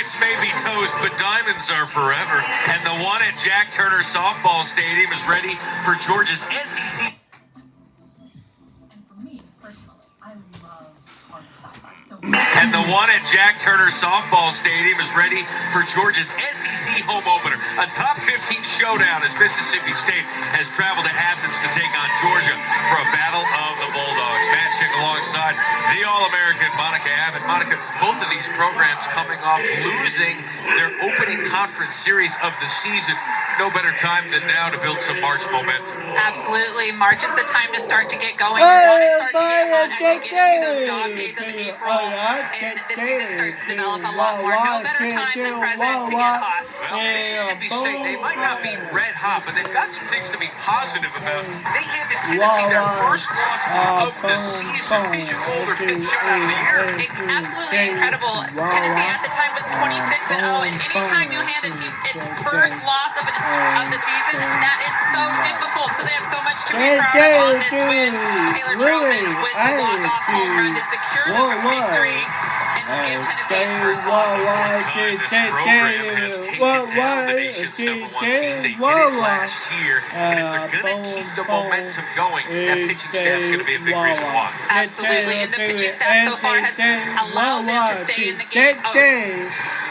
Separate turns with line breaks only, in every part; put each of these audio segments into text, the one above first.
Biscuits may be toast, but diamonds are forever. And the one at Jack Turner Softball Stadium is ready for Georgia's SEC. And the one at Jack Turner Softball Stadium is ready for Georgia's SEC home opener. A top 15 showdown as Mississippi State has traveled to Athens to take on Georgia for a battle of the Bulldogs. Matching alongside the All-American Monica Abbott. Monica, both of these programs coming off losing their opening conference series of the season. No better time than now to build some March momentum.
Absolutely. March is the time to start to get going. You want to start to get hot as you get into those dog days of April. And the season starts to develop a lot more. No better time than present to get hot.
Well, Mississippi State, they might not be red hot, but they've got some things to be positive about. They handed Tennessee their first loss of the season. Pigeon Gold, their fifth shutout of the year.
Absolutely incredible. Tennessee at the time was 26-0, and anytime you hand a team its first loss of the season, that is so difficult. So they have so much to be proud of on this win. Taylor Troutman with the walk-off home run to secure the victory and give Tennessee its first loss.
This program has taken down the nation's number one team. They did it last year, and if they're going to keep the momentum going, that pitching staff's going to be a big reason why.
Absolutely, and the pitching staff so far has allowed them to stay in the game.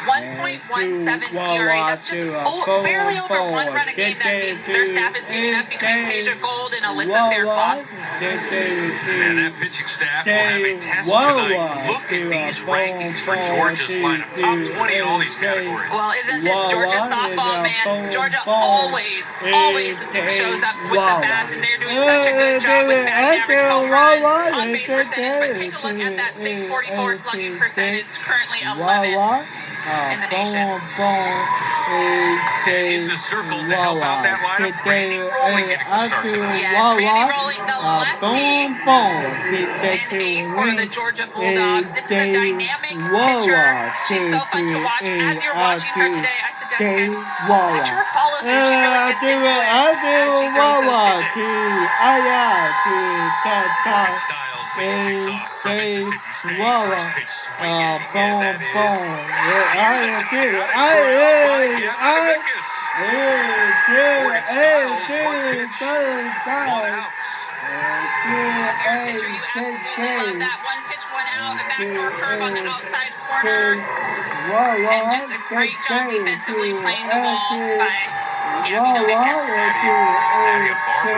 1.17 ERA. That's just barely over one run a game that their staff is giving up between Peja Gold and Alyssa Faircloth.
And that pitching staff will have a test tonight. Look at these rankings for Georgia's lineup. Top 20 in all these categories.
Well, isn't this Georgia softball, man? Georgia always shows up with the bats, and they're doing such a good job with batting average, home runs, on base percentage. But take a look at that 644 slugging percentage, currently 11th in the nation.
And in the circle to help out that lineup, Randy Rolling getting the start tonight.
Yes, Randy Rolling, the lefty, and ace for the Georgia Bulldogs. This is a dynamic pitcher. She's so fun to watch. As you're watching her today, I suggest you guys watch her follow through. She really gets into it as she throws those pitches.
Styles leading things off for Mississippi State. First pitch swinging again. That is
Pitcher, you absolutely love that. One pitch, one out, a backdoor curve on the outside corner. And just a great job defensively playing the ball by Gabby Novicus.
Nadia Barber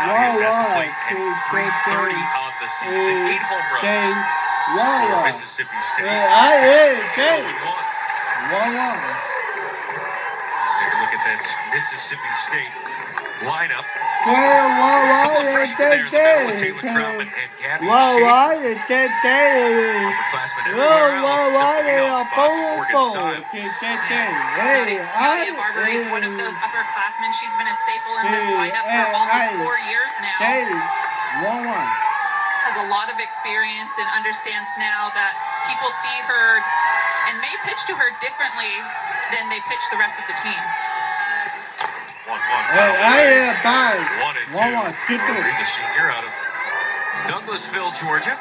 now is at the plate and 330 on the season. 8 home runs for Mississippi State. Take a look at that Mississippi State lineup. A couple of freshmen there in the middle with Taylor Troutman and Gabby Schaefer. Upperclassmen everywhere else except the spot Morgan Styles.
Nadia Barber is one of those upperclassmen. She's been a staple in this lineup for almost 4 years now. Has a lot of experience and understands now that people see her and may pitch to her differently than they pitch the rest of the team.
1-1 foul. 1-2. Rodriguez Sr. out of Douglasville, Georgia.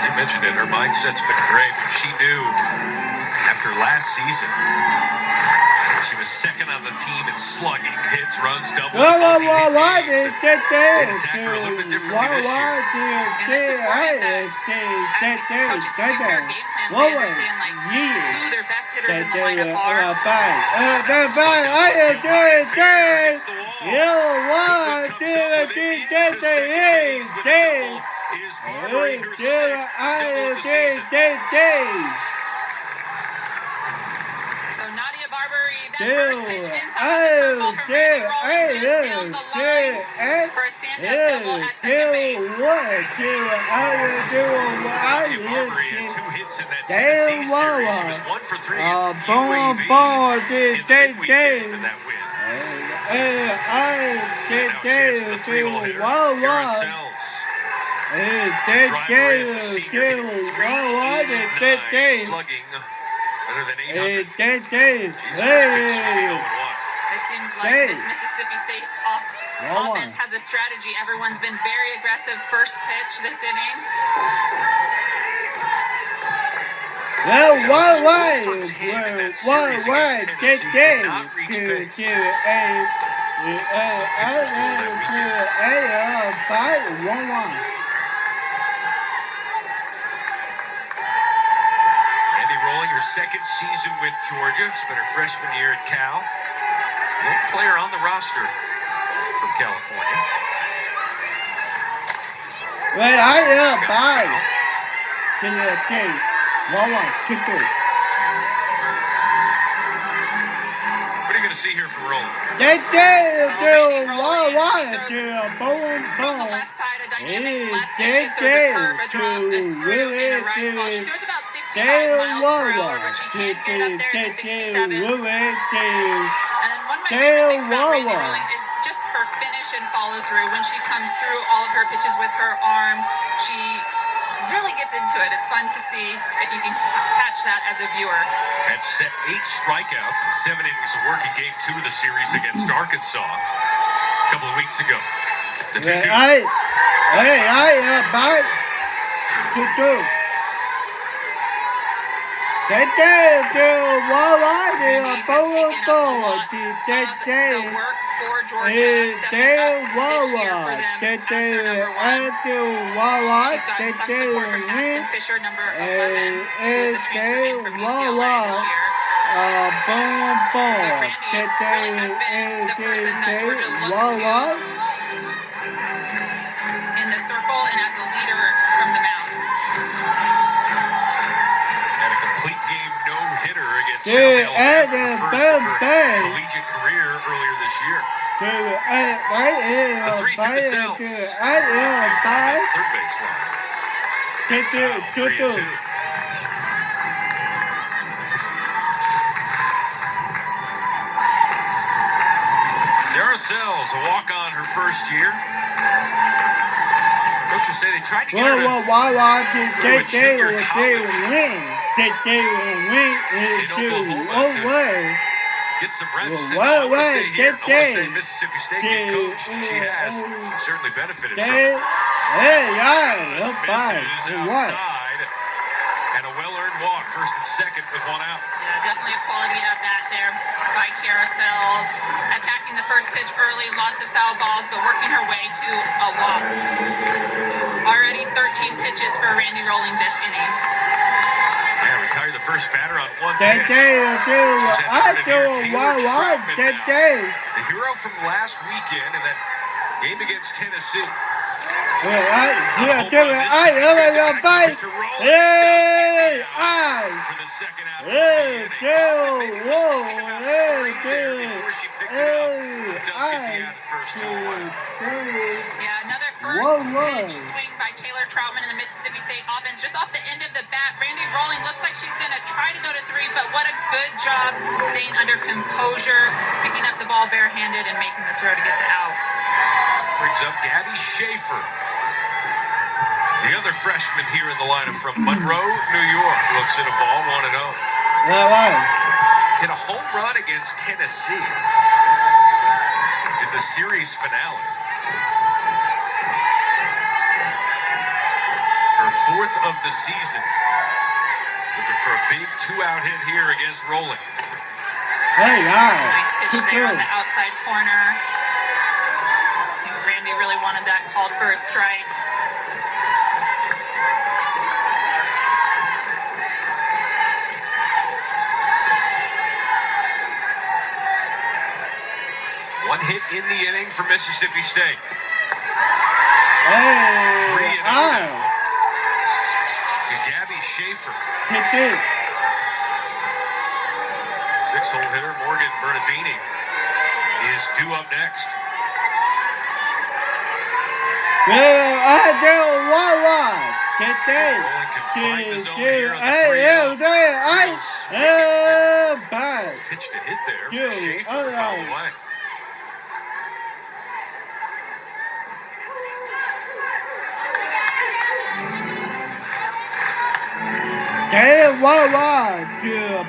You mentioned it. Her mindset's been great. She knew after last season she was second on the team in slugging, hits, runs, doubles, and multi-hit games. They attack her a little bit differently this year.
And it's important that as coaches prepare game plans, they understand who their best hitters in the lineup are. So Nadia Barber, that first pitch inside the curveball from Randy Rolling just down the line for a stand-up double at second base.
Nadia Barber had 2 hits in that Tennessee series. She was 1 for 3 against UAB in the midweek of that win. And now a chance for the 3-hole hitter, Yourselves. Driver is the senior, getting 389 slugging. Better than 800. She's first pitch swinging 0-1.
It seems like this Mississippi State offense has a strategy. Everyone's been very aggressive first pitch this inning.
Her second season with Georgia. Spent her freshman year at Cal. One player on the roster from California.
Well, I am by to the game. 1-1, 2-2.
What are you going to see here from Roland?
They did do 1-1 to boom,
From the
boom.
left side, a dynamic left pitch. She throws a curve, a drop, a screw, and a rise ball. She throws about 65 miles per hour, but she can't get up there in the 67s. And then one of my favorite things about Randy Rolling is just her finish and follow through. When she comes through all of her pitches with her arm, she really gets into it. It's fun to see if you can catch that as a viewer.
Had set 8 strikeouts and 7 innings of work in Game 2 of the series against Arkansas a couple of weeks ago. The 2-2.
I by 2-2. They did do 1-1 to boom, boom.
The work for Georgia stepping up this year for them as their number one. She's gotten some support from Madison Fisher, number 11, who is a transfer in from UCLA this year.
Boom, boom.
Randy really has been the person that Georgia looks to in the circle and as a leader from the mound.
Had a complete game no-hitter against South Alabama, her first of her collegiate career earlier this year. The 3 to the cells. Third baseline. 3-2. Cells, a walk-on her first year. Coaches say they tried to get her to a junior college in Oklahoma to get some reps. Said, no, I want to stay here. I want to stay Mississippi State, get coached, and she has. Certainly benefited from it. Misses outside, and a well-earned walk, first and second with 1 out.
Yeah, definitely a quality at bat there by Carousels. Attacking the first pitch early, lots of foul balls, but working her way to a walk. Already 13 pitches for Randy Rolling this inning.
Yeah, retired the first batter on 1 pitch. She's had Taylor Troutman now, the hero from last weekend in that game against Tennessee.
Another first pitch swing by Taylor Troutman in the Mississippi State offense. Just off the end of the bat, Randy Rolling looks like she's going to try to go to 3, but what a good job staying under composure, picking up the ball barehanded and making the throw to get the out.
Brings up Gabby Schaefer, the other freshman here in the lineup from Monroe, New York. Looks at a ball, 1-0. Hit a home run against Tennessee in the series finale. Her 4th of the season. Looking for a big 2-out hit here against Rolling.
Nice pitch there on the outside corner. I think Randy really wanted that called for a strike.
One hit in the inning for Mississippi State. 3-0 to Gabby Schaefer. 6-hole hitter Morgan Bernardini is due up next. Rolling can find the zone here on the 3-0. Pitch to hit there for Schaefer, foul away.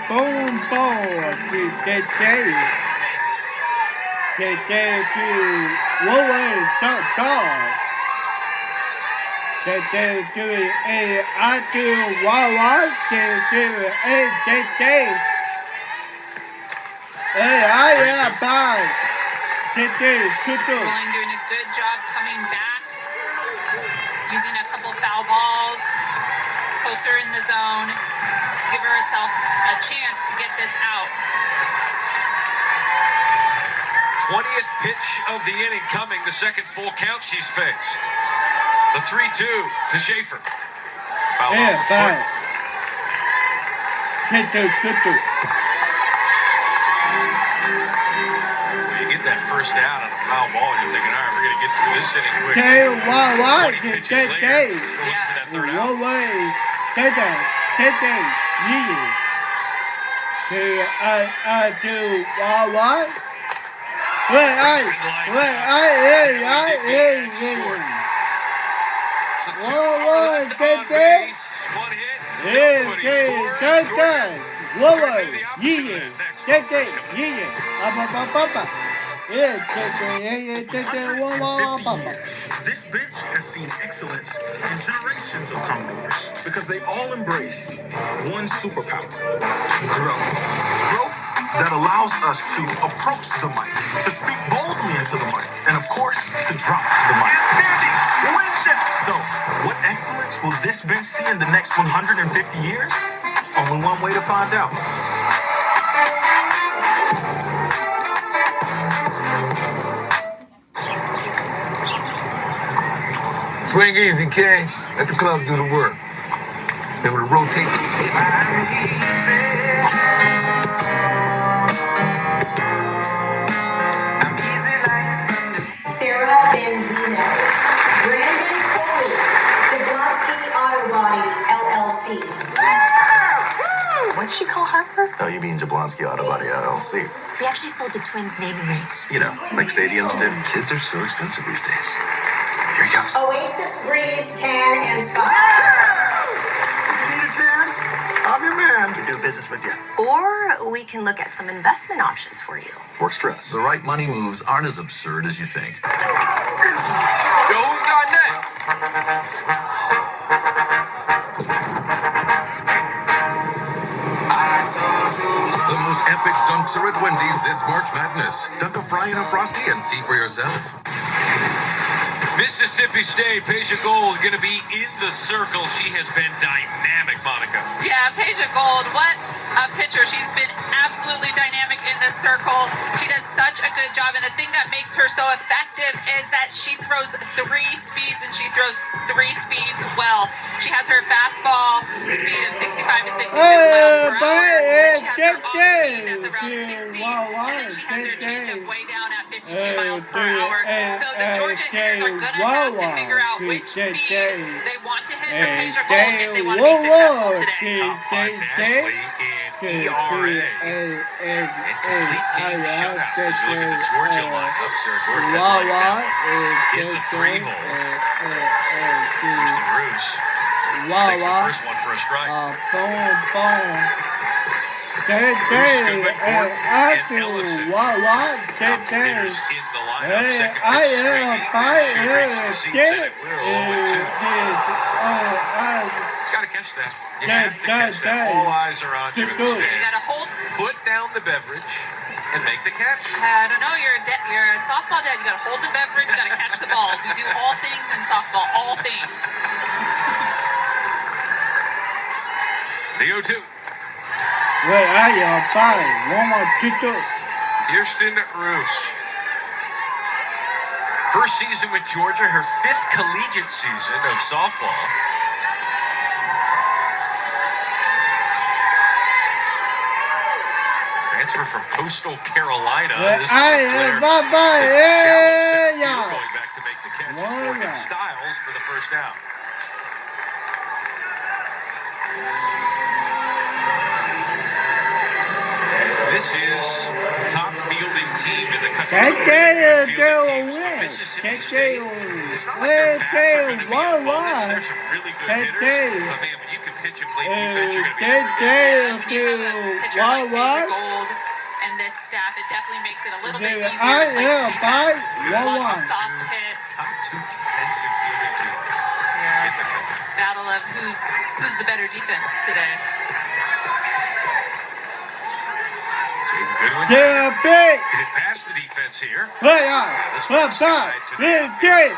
Boom, boom,
Rowling doing a good job coming back, using a couple foul balls closer in the zone to give herself a chance to get this out.
20th pitch of the inning coming, the second full count she's faced. The 3-2 to Schaefer. Foul off the foot. When you get that first out on a foul ball, you're thinking, all right, we're going to get through this inning quick. 20 pitches later, still looking for that third out. So 2 left on base, 1 hit, nobody scores. Georgia turning the opposite end next.
This bench has seen excellence in generations of Commodores because they all embrace one superpower: growth. Growth that allows us to approach the mic, to speak boldly into the mic, and of course, to drop the mic. So, what excellence will this bench see in the next 150 years? Only one way to find out.
Swing easy, King. Let the club do the work. Able to rotate these hips.
Sarah Benzino, Brandon Coley, Jablonski Auto Body, LLC.
What'd she call Harper?
Oh, you mean Jablonski Auto Body LLC?
We actually sold the twins' naming rights.
You know, like stadiums do. Kids are so expensive these days. Here he comes.
Oasis Breeze Tan and Spa.
You need a tan? I'm your man. We do business with you.
Or we can look at some investment options for you.
Works for us.
The right money moves aren't as absurd as you think.
Yo, who's got next?
The most epic dunks are at Wendy's this March Madness. Dunk a fry in a Frosty and see for yourself.
Mississippi State, Peja Gold, going to be in the circle. She has been dynamic, Monica.
Yeah, Peja Gold, what a pitcher. She's been absolutely dynamic in this circle. She does such a good job, and the thing that makes her so effective is that she throws 3 speeds, and she throws 3 speeds well. She has her fastball speed of 65 to 66 miles per hour, and she has her off speed that's around 60, and then she has her changeup way down at 52 miles per hour. So the Georgia hitters are going to have to figure out which speed they want to hit for Peja Gold if they want to be successful today.
Top 5 nationally in ERA. And complete game shutouts as you look at the Georgia lineup. Sarah Gordon in the 3 hole. Houston Roos takes the first one for a strike. And Ellison, top hitters in the lineup. Second pitch swinging. She reached the seats and it will 0-2. Got to catch that. You have to catch that. All eyes are on you in the
You
stands.
got to hold.
Put down the beverage and make the catch.
I don't know. You're a softball dad. You got to hold the beverage. You got to catch the ball. We do all things in softball. All things.
The 0-2. Kirsten Roos. First season with Georgia, her 5th collegiate season of softball. Transfer from Coastal Carolina. This one flared to shallow center field, going back to make the catch. It's Morgan Stiles for the first out. This is the top fielding team in the country. Mississippi State. It's not like their bats are going to be a bonus. There's some really good hitters. But man, when you can pitch and play defense, you're going to be able to get
When you have a pitcher like Peja Gold and this staff, it definitely makes it a little bit easier to play some defense. Lots of soft hits.
top 2 defensive fielding team in the
of who's the better defense today.
Jaden Goodwin.
Yeah, big.
Did it pass the defense here?
Hey, I.
This
Hey,
one's tied to the
hey,
outfield.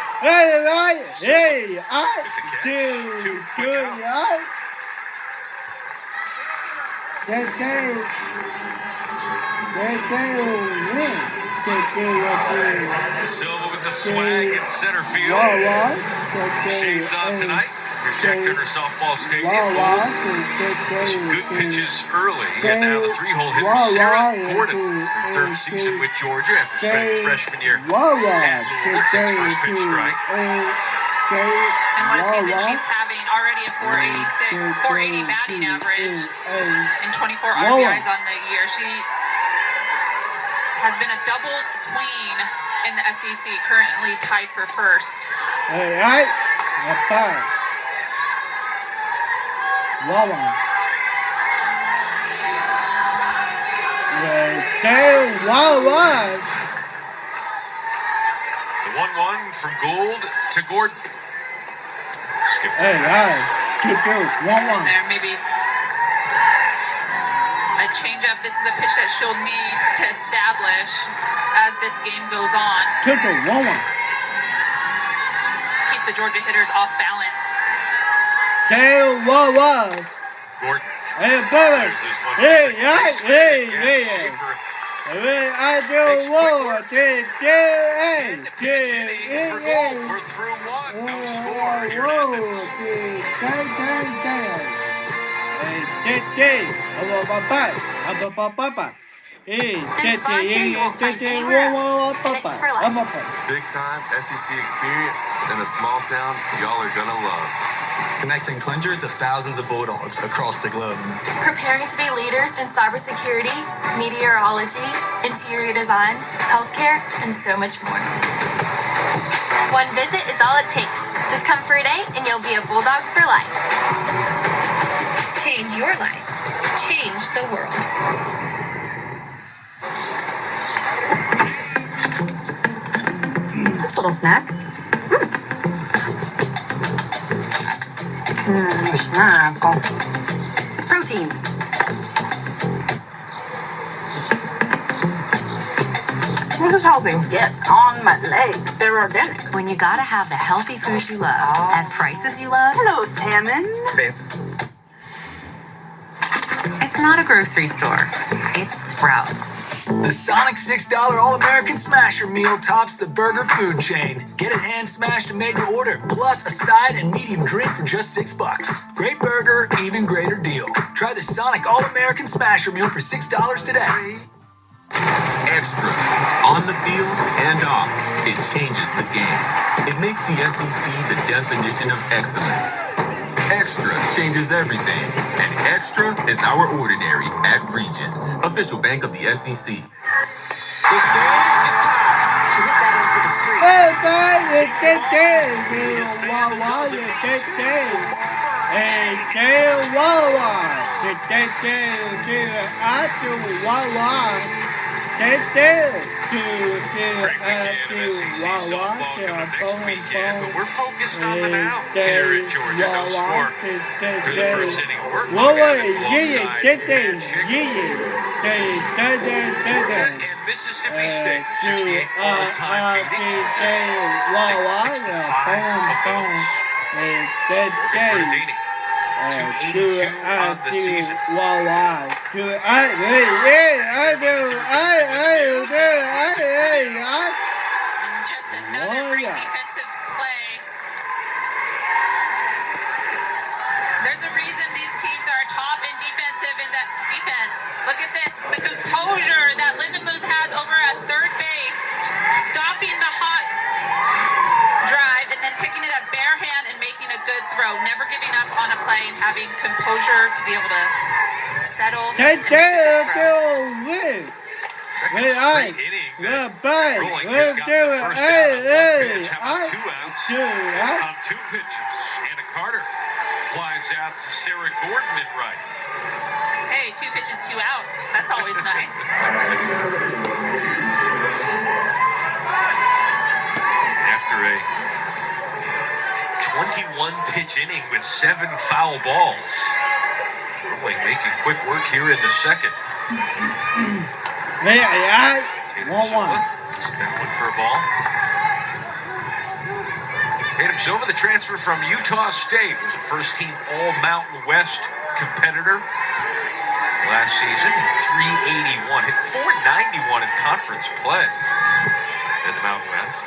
hey, I.
With the catch.
Do,
2 quick outs. Silva with the swag in center field. Shades on tonight. Your Jack Turner Softball Stadium. Some good pitches early, and now the 3-hole hitter Sarah Gordon, her third season with Georgia after spending freshman year at Louisville, takes first pitch strike.
And what a season she's having, already a 480 batting average and 24 RBIs on the year. She has been a doubles queen in the SEC, currently tied for first.
The 1-1 from Gould to Gordon. Skip
Hey,
that.
There maybe a changeup. This is a pitch that she'll need to establish as this game goes on to keep the Georgia hitters off balance.
Gordon.
Hey, brother.
There's this one.
Hey,
Schaefer.
I do want to
10 to pitch inning for Gould. We're through 1. No score here in Athens.
Big time SEC experience in a small town y'all are gonna love.
Connecting hundreds of thousands of Bulldogs across the globe.
Preparing to be leaders in cybersecurity, meteorology, interior design, healthcare, and so much more.
One visit is all it takes. Just come for a day and you'll be a Bulldog for life.
Change your life. Change the world.
This little snack. Protein.
This is healthy. Get on my leg. They're organic.
When you gotta have the healthy food you love at prices you love,
Hello, salmon.
Babe.
it's not a grocery store. It's Sprouts.
The Sonic $6 All-American Smasher Meal tops the burger food chain. Get it hand smashed and made to order, plus a side and medium drink for just $6. Great burger, even greater deal. Try the Sonic All-American Smasher Meal for $6 today.
Extra. On the field and off, it changes the game. It makes the SEC the definition of excellence. Extra changes everything, and Extra is our ordinary at Regions, official bank of the SEC.
This game is tied. She hit that into the street.
But we're focused on the now here at Georgia. No score through the first inning of work. Alongside Georgia and Mississippi State. 68 all-time beating. State 65 from the Bills. Bernardini, 282 on the season.
Just another great defensive play. There's a reason these teams are top in defensive in that defense. Look at this, the composure that Lindemuth has over at third base, stopping the hot drive and then picking it up bare hand and making a good throw, never giving up on a play and having composure to be able to settle and make a good throw.
Second straight inning that Rolling has got the first out on one pitch. How about 2 outs on 2 pitches? Anna Carter flies out to Sarah Gordon in right.
Hey, 2 pitches, 2 outs. That's always nice. After
a 21-pitch inning with 7 foul balls. Really making quick work here in the second. Tatum Silva using that one for a ball. Tatum Silva, the transfer from Utah State, was a first-team All-Mountain West competitor last season. 381, hit 491 in conference play in the Mountain West.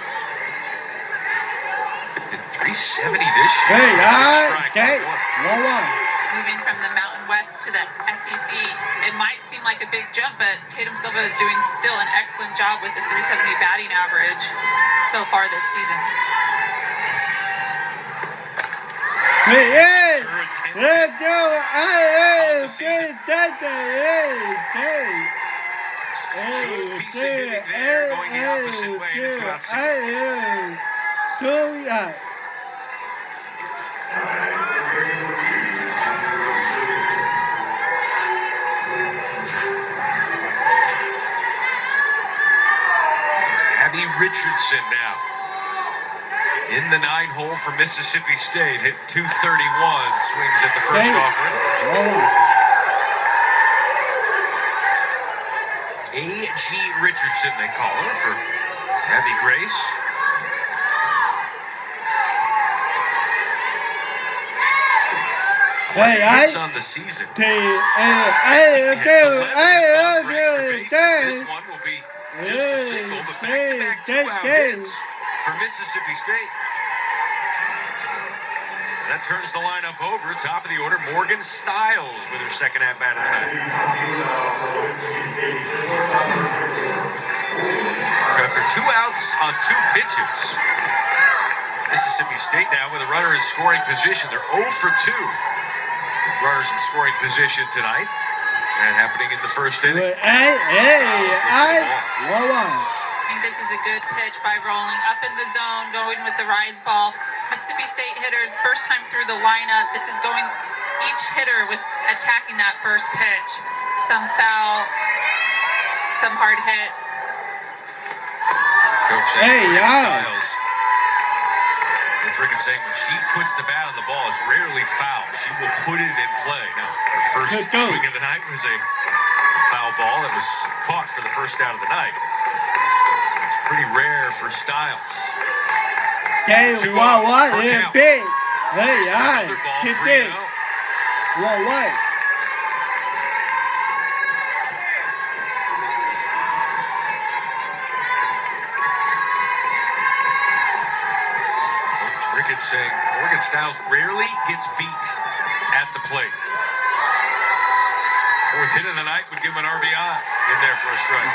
Hit 370 this year.
Moving from the Mountain West to the SEC, it might seem like a big jump, but Tatum Silva is doing still an excellent job with the 370 batting average so far this season.
Let's go.
Good piece of hitting there, going the opposite way to 2 out single. Abby Richardson now in the 9-hole for Mississippi State. Hit 231, swings at the first offering. A.G. Richardson, they call her, for Abby Grace. Hits on the season. This one will be just a single, but back-to-back 2-out hits for Mississippi State. That turns the lineup over. Top of the order, Morgan Stiles with her second at-bat of the night. So after 2 outs on 2 pitches, Mississippi State now with a runner in scoring position. They're 0 for 2 with runners in scoring position tonight. And happening in the first inning.
I think this is a good pitch by Rolling up in the zone, going with the rise ball. Mississippi State hitters, first time through the lineup. This is going, each hitter was attacking that first pitch. Some foul, some hard hits.
Coach Stiles. Coach Ricketts saying when she puts the bat on the ball, it's rarely foul. She will put it in play. Now, her first swing of the night was a foul ball that was caught for the first out of the night. It's pretty rare for Stiles. Ricketts saying Morgan Stiles rarely gets beat at the plate. Fourth hit of the night would give him an RBI in there for a strike.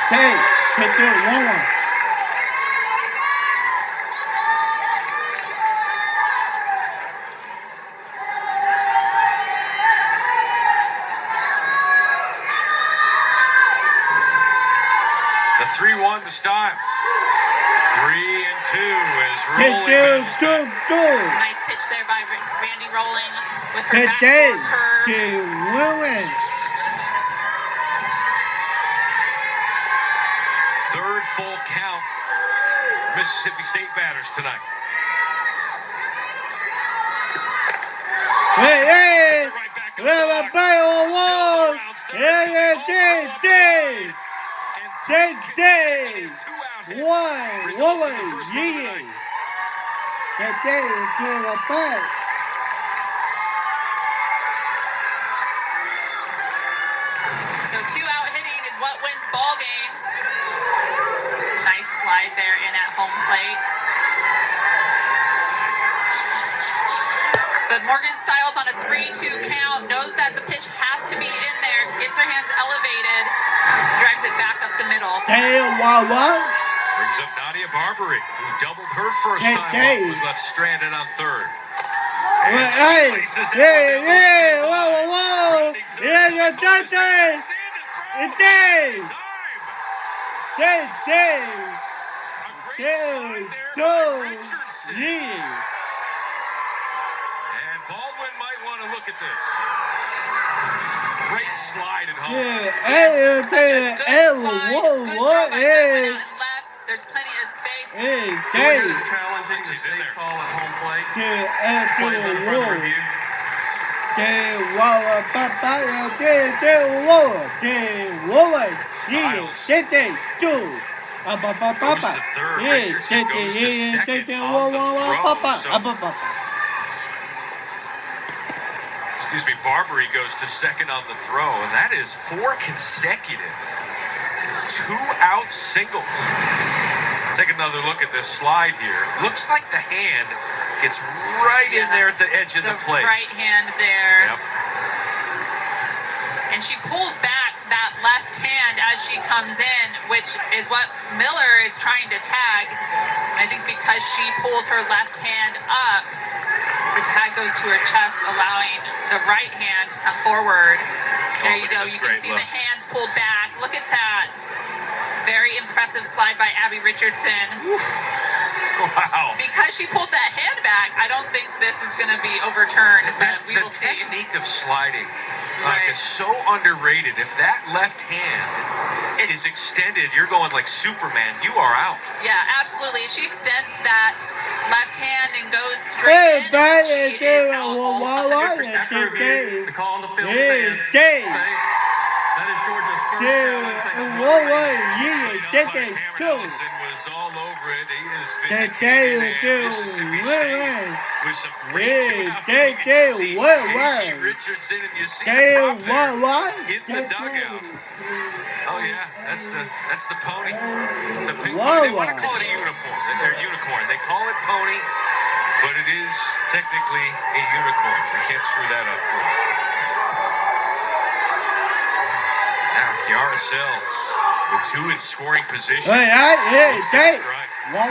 The 3-1 to Stiles. 3-2 as Rolling.
Nice pitch there by Randy Rolling with her backdoor curve.
Third full count. Mississippi State batters tonight.
So 2-out hitting is what wins ball games. Nice slide there in at home plate. But Morgan Stiles on a 3-2 count knows that the pitch has to be in there, gets her hands elevated, drives it back up the middle.
Brings up Nadia Barbary, who doubled her first time up, was left stranded on third. And she places that one and Baldwin might want to look at this. Great slide at home.
Yes, such a good slide, good throw by Goodwin out and left. There's plenty of space.
Georgia is challenging the safe call at home plate. Plays under further review.
Goes to third. Richardson goes to second on the throw. Excuse me, Barbary goes to second on the throw, and that is 4 consecutive 2-out singles. Take another look at this slide here. Looks like the hand gets right in there at the edge of the plate.
Right hand there.
Yep.
And she pulls back that left hand as she comes in, which is what Miller is trying to tag. I think because she pulls her left hand up, the tag goes to her chest, allowing the right hand to come forward. There you go. You can see the hands pulled back. Look at that. Very impressive slide by Abby Richardson.
Wow.
Because she pulls that hand back, I don't think this is going to be overturned, but we will see.
The technique of sliding is so underrated. If that left hand is extended, you're going like Superman. You are out.
Yeah, absolutely. If she extends that left hand and goes straight in, she is out 100%.
After review, the call on the field stands. Safe. That is Georgia's first challenge.
Ellison was all over it. He is vindicated. And Mississippi State with some great 2-out. You can see A.G. Richardson, and you see the prop there in the dugout. Oh yeah, that's the pony. The pink pony. They want to call it a uniform. They're unicorn. They call it pony, but it is technically a unicorn. They can't screw that up for them. Now Kiara Sells with 2 in scoring position.
Hey,
strike.
1-1.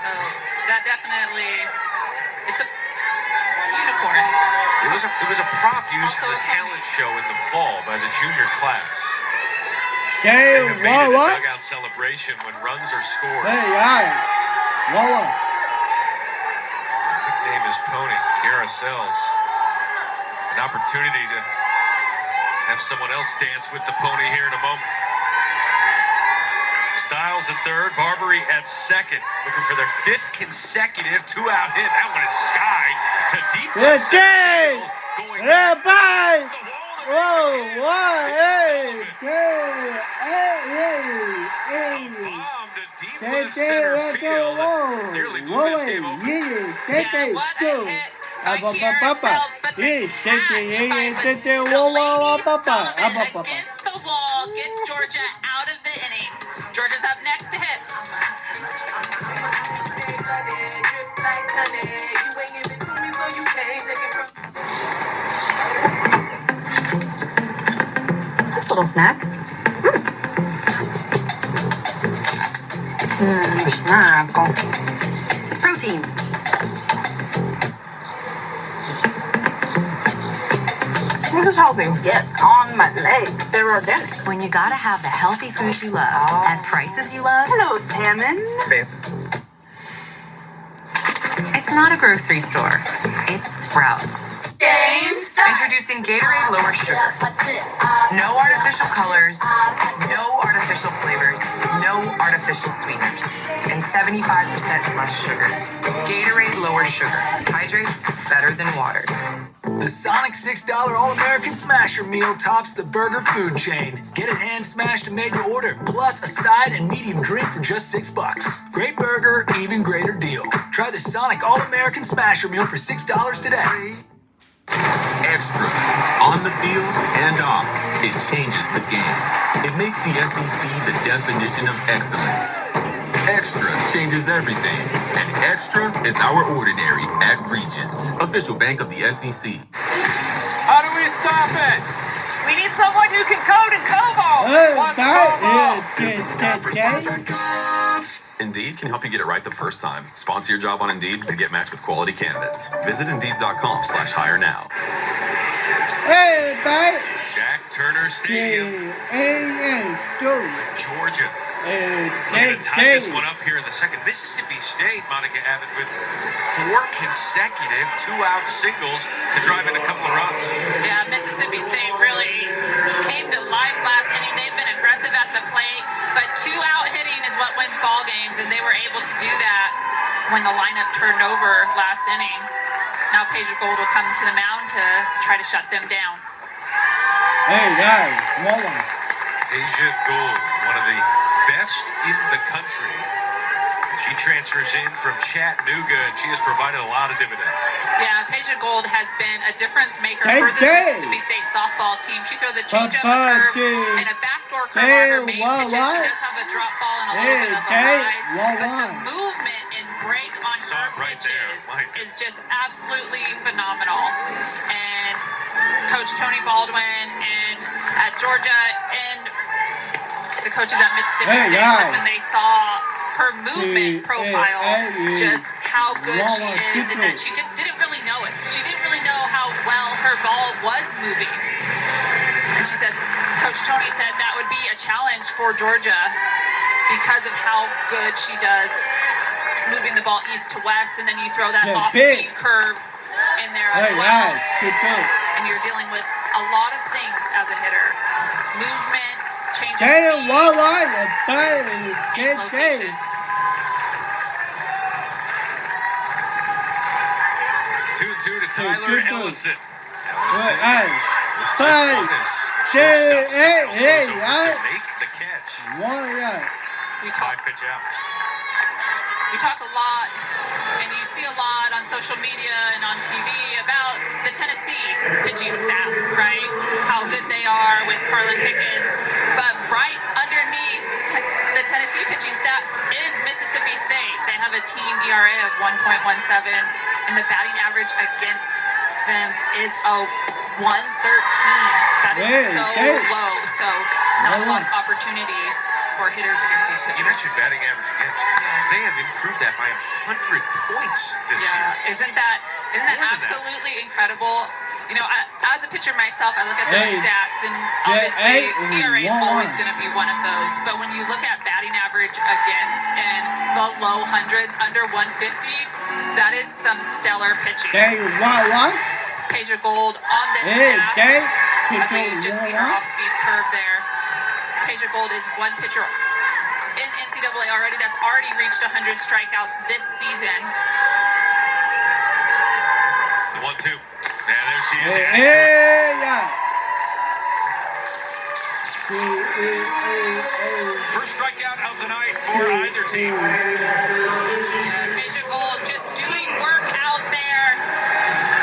Oh, that definitely, it's a unicorn.
It was a prop used for the talent show in the fall by the junior class.
Hey,
They have made it a dugout celebration when runs are scored.
Hey, 1-1.
Nickname is Pony. Kiara Sells. An opportunity to have someone else dance with the pony here in a moment. Styles at third, Barbary at second. Looking for their 5th consecutive 2-out hit. That one is sky to deep left center field. Going back. Bomb to deep left center field. Nearly blew this game open.
Yeah, what a hit by Kiara Sells, but the catch by Delaney Sullivan against the wall gets Georgia out of the inning. Georgia's up next to hit.
This little snack. Snack. Protein. This is healthy. Get on my leg. They're organic.
When you gotta have the healthy food you love at prices you love.
Hello, salmon.
Babe.
It's not a grocery store. It's Sprouts.
Introducing Gatorade Lower Sugar. No artificial colors, no artificial flavors, no artificial sweeteners, and 75% less sugar. Gatorade Lower Sugar. Hydrates better than water.
The Sonic $6 All-American Smasher Meal tops the burger food chain. Get it hand smashed and made to order, plus a side and medium drink for just $6. Great burger, even greater deal. Try the Sonic All-American Smasher Meal for $6 today.
Extra. On the field and off, it changes the game. It makes the SEC the definition of excellence. Extra changes everything. And Extra is our ordinary at Regions. Official bank of the SEC.
How do we stop it?
We need someone who can code and COBOL.
Indeed can help you get it right the first time. Sponsor your job on Indeed and get matched with quality candidates. Visit Indeed.com/hire now.
Hey, bye.
Jack Turner Stadium, Georgia. We're going to tie this one up here in the second. Mississippi State, Monica Abbott, with 4 consecutive 2-out singles to drive in a couple of runs.
Yeah, Mississippi State really came to life last inning. They've been aggressive at the plate, but 2-out when the lineup turned over last inning. Now Paige Gold will come to the mound to try to shut them down.
Hey, guys,
Asia Gold, one of the best in the country. She transfers in from Chattanooga, and she has provided a lot of dividends.
Yeah, Paige Gold has been a difference maker for this Mississippi State softball team. She throws a changeup, a curve, and a backdoor curve on her main pitches. She does have a drop ball and a little bit of a rise, but the movement and break on her pitches is just absolutely phenomenal. And Coach Tony Baldwin and at Georgia and the coaches at Mississippi State said when they saw her movement profile, just how good she is, and that she just didn't really know it. She didn't really know how well her ball was moving. And she said, Coach Tony said that would be a challenge for Georgia because of how good she does moving the ball east to west, and then you throw that off-speed curve in there as well. And you're dealing with a lot of things as a hitter. Movement, change of speed, and locations.
2-2 to Tyler Ellison. This one is shortstop Styles goes over to make the catch. 5-pitch out.
We talk a lot, and you see a lot on social media and on TV about the Tennessee pitching staff, right? How good they are with Carlin Pickens. But right underneath the Tennessee pitching staff is Mississippi State. They have a team ERA of 1.17, and the batting average against them is a 113. That is so low. So not a lot of opportunities for hitters against these pitchers.
You mentioned batting average against. They have improved that by 100 points this year.
Isn't that absolutely incredible? You know, as a pitcher myself, I look at those stats, and obviously ERA is always going to be one of those. But when you look at batting average against in the low hundreds, under 150, that is some stellar pitching. Paige Gold on this staff, as we just see her off-speed curve there. Paige Gold is one pitcher in NCAA already that's already reached 100 strikeouts this season.
The 1-2. Yeah, there she is. First strikeout of the night for either team.
Paige Gold just doing work out there.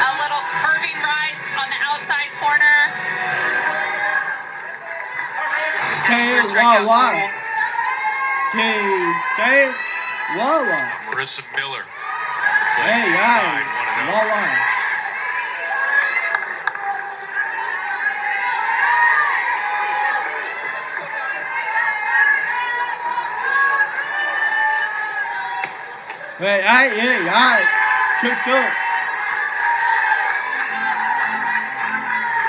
A little curving rise on the outside corner.
Marissa Miller at the plate inside 1-0.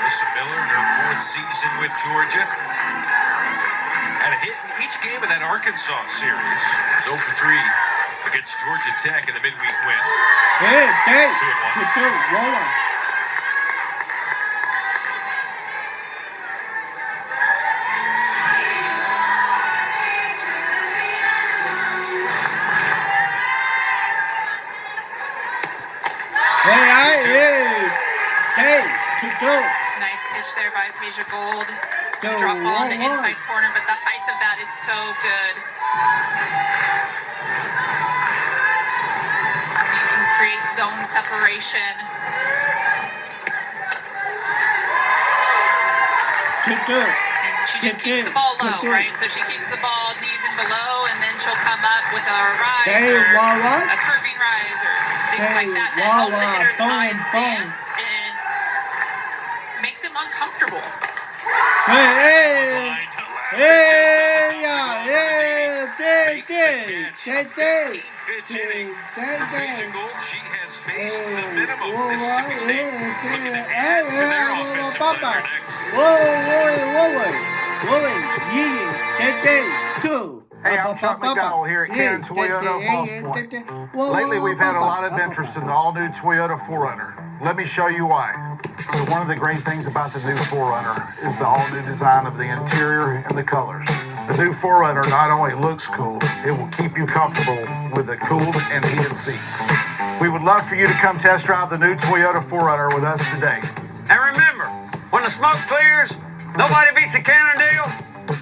Marissa Miller in her 4th season with Georgia. Had a hit in each game of that Arkansas series. It was 0 for 3 against Georgia Tech in the midweek win. 2-1.
Nice pitch there by Paige Gold. Drop ball in the inside corner, but the height of that is so good. You can create zone separation. And she just keeps the ball low, right? So she keeps the ball knees and below, and then she'll come up with a rise or a curving rise or things like that that help the hitter's eyes dance and make them uncomfortable.
She has faced the minimum. Mississippi State looking to add to their offensive player next.
Hey, I'm Chuck McDowell here at Karen Toyota of Moss Point. Lately, we've had a lot of interest in the all-new Toyota 4Runner. Let me show you why. So one of the great things about the new 4Runner is the all-new design of the interior and the colors. The new 4Runner not only looks cool, it will keep you comfortable with the cooled and heated seats. We would love for you to come test drive the new Toyota 4Runner with us today.
And remember, when the smoke clears, nobody beats a Cannondale.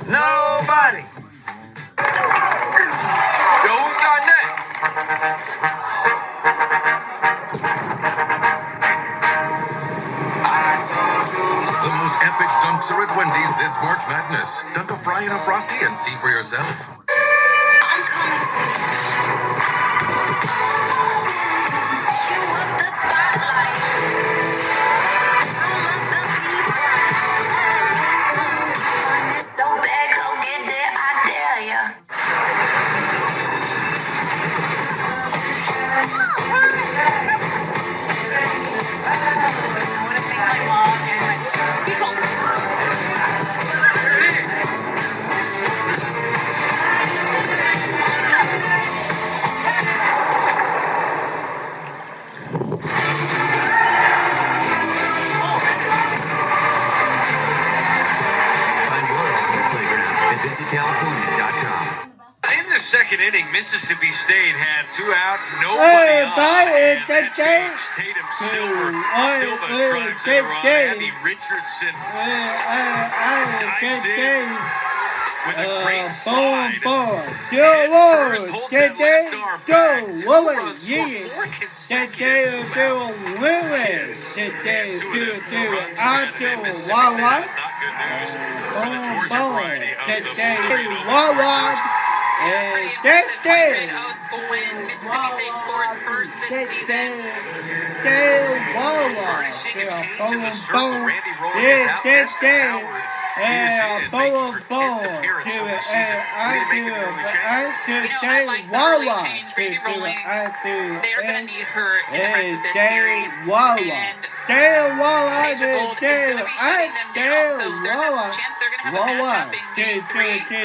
Nobody.
Yo, who's got next?
The most epic dunks are at Wendy's this March Madness. Dunk a fry in a Frosty and see for yourself.
I'm coming for you. You up the spotlight. Turn up the beat right. Want it so bad, go get it, I dare ya.
Find your ultimate playground at visitcalifornia.com.
In the second inning, Mississippi State had 2 out, nobody on, and that changed. Tatum Silva drives in a run. Abby Richardson dives in with a great slide. Head first, holds that left arm back. 2 runs scored 4 consecutive 2 out. And 2 of them 4 runs batted, and Mississippi State has not good news for the Georgia variety of the Bulldogs.
Pretty impressive 23-0 school win. Mississippi State scores first this season.
Already seeing a change in the circle. Randy Rowland is out. Destin Howard is in, making her 10th appearance of the season. What do you make of the early change?
I like the early change. Randy Rowland, they're going to need her in the rest of this series. And Asia Gold is going to be shutting them down, so there's a chance they're going to have a matchup in Game 3 for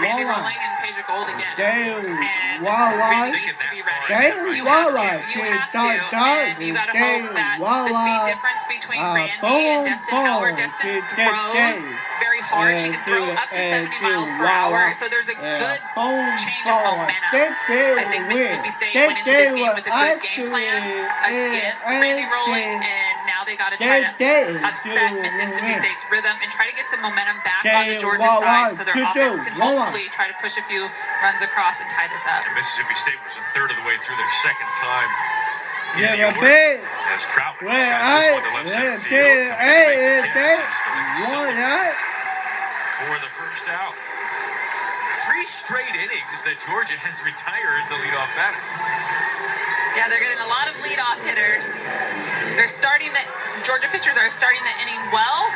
Randy Rowling and Asia Gold again. And Randy needs to be ready. You have to, and you got to hope that the speed difference between Randy and Destin Howard, Destin throws very hard. She can throw up to 70 miles per hour, so there's a good change of momentum. I think Mississippi State went into this game with a good game plan against Randy Rowling, and now they got to try to upset Mississippi State's rhythm and try to get some momentum back on the Georgia side so their offense can hopefully try to push a few runs across and tie this up.
And Mississippi State was a third of the way through their second time in the order. As Troutman skies this one to left center field. For the first out. 3 straight innings that Georgia has retired the leadoff batter.
Yeah, they're getting a lot of leadoff hitters. Georgia pitchers are starting the inning well.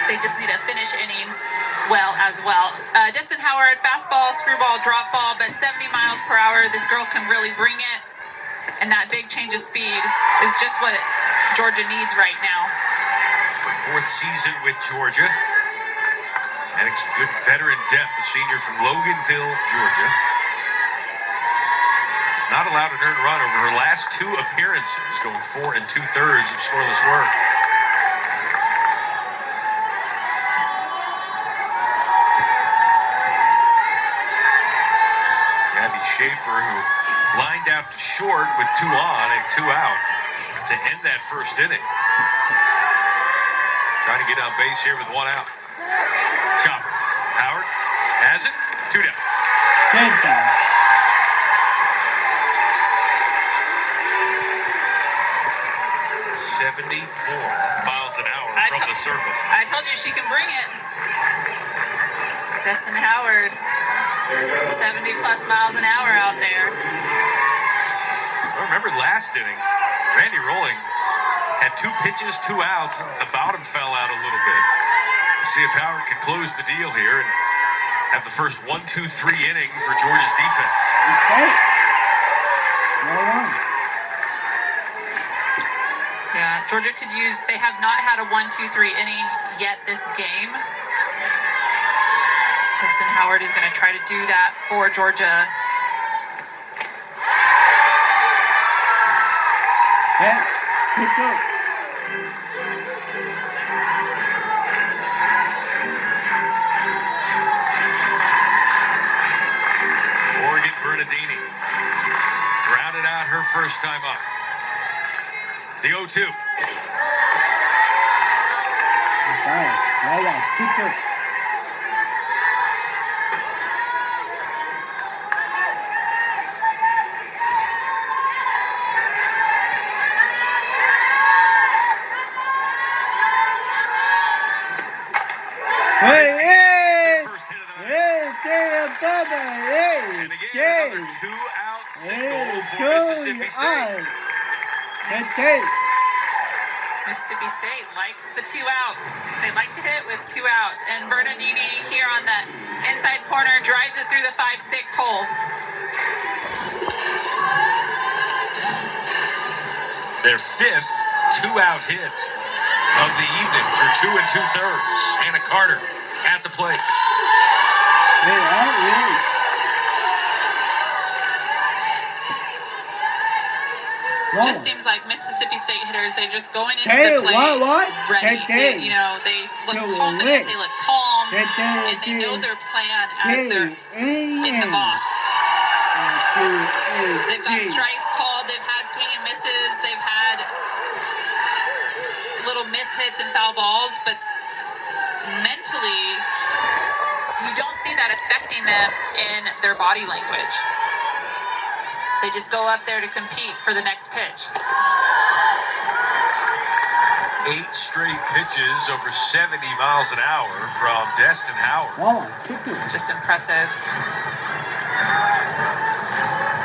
They just need to finish innings well as well. Destin Howard, fastball, screwball, drop ball, but 70 miles per hour. This girl can really bring it. And that big change of speed is just what Georgia needs right now.
Her 4th season with Georgia. And it's good veteran depth, a senior from Loganville, Georgia. Is not allowed an earned run over her last 2 appearances, going 4 2/3 of scoreless work. Gabby Schaefer, who lined out to short with 2 on and 2 out to end that first inning. Trying to get on base here with 1 out. Chopper. Howard has it. 2 down. 74 miles an hour from the circle.
I told you she can bring it. Destin Howard, 70 plus miles an hour out there.
I remember last inning, Randy Rowling had 2 pitches, 2 outs, and the bottom fell out a little bit. Let's see if Howard can close the deal here and have the first 1, 2, 3 inning for Georgia's defense.
Yeah, Georgia could use, they have not had a 1, 2, 3 inning yet this game. Destin Howard is going to try to do that for Georgia.
Morgan Bernardini rounded out her first time up. The 0-2. And again, another 2-out single for Mississippi State.
Mississippi State likes the 2 outs. They like to hit with 2 outs. And Bernardini here on the inside corner drives it through the 5-6 hole.
Their 5th 2-out hit of the evening through 2 2/3. Anna Carter at the plate.
Just seems like Mississippi State hitters, they're just going into the plate ready. They look confident, they look calm, and they know their plan as they're in the box. They've got strikes called, they've had swing and misses, they've had little miss hits and foul balls, but mentally, you don't see that affecting them in their body language. They just go up there to compete for the next pitch.
8 straight pitches over 70 miles an hour from Destin Howard.
Just impressive.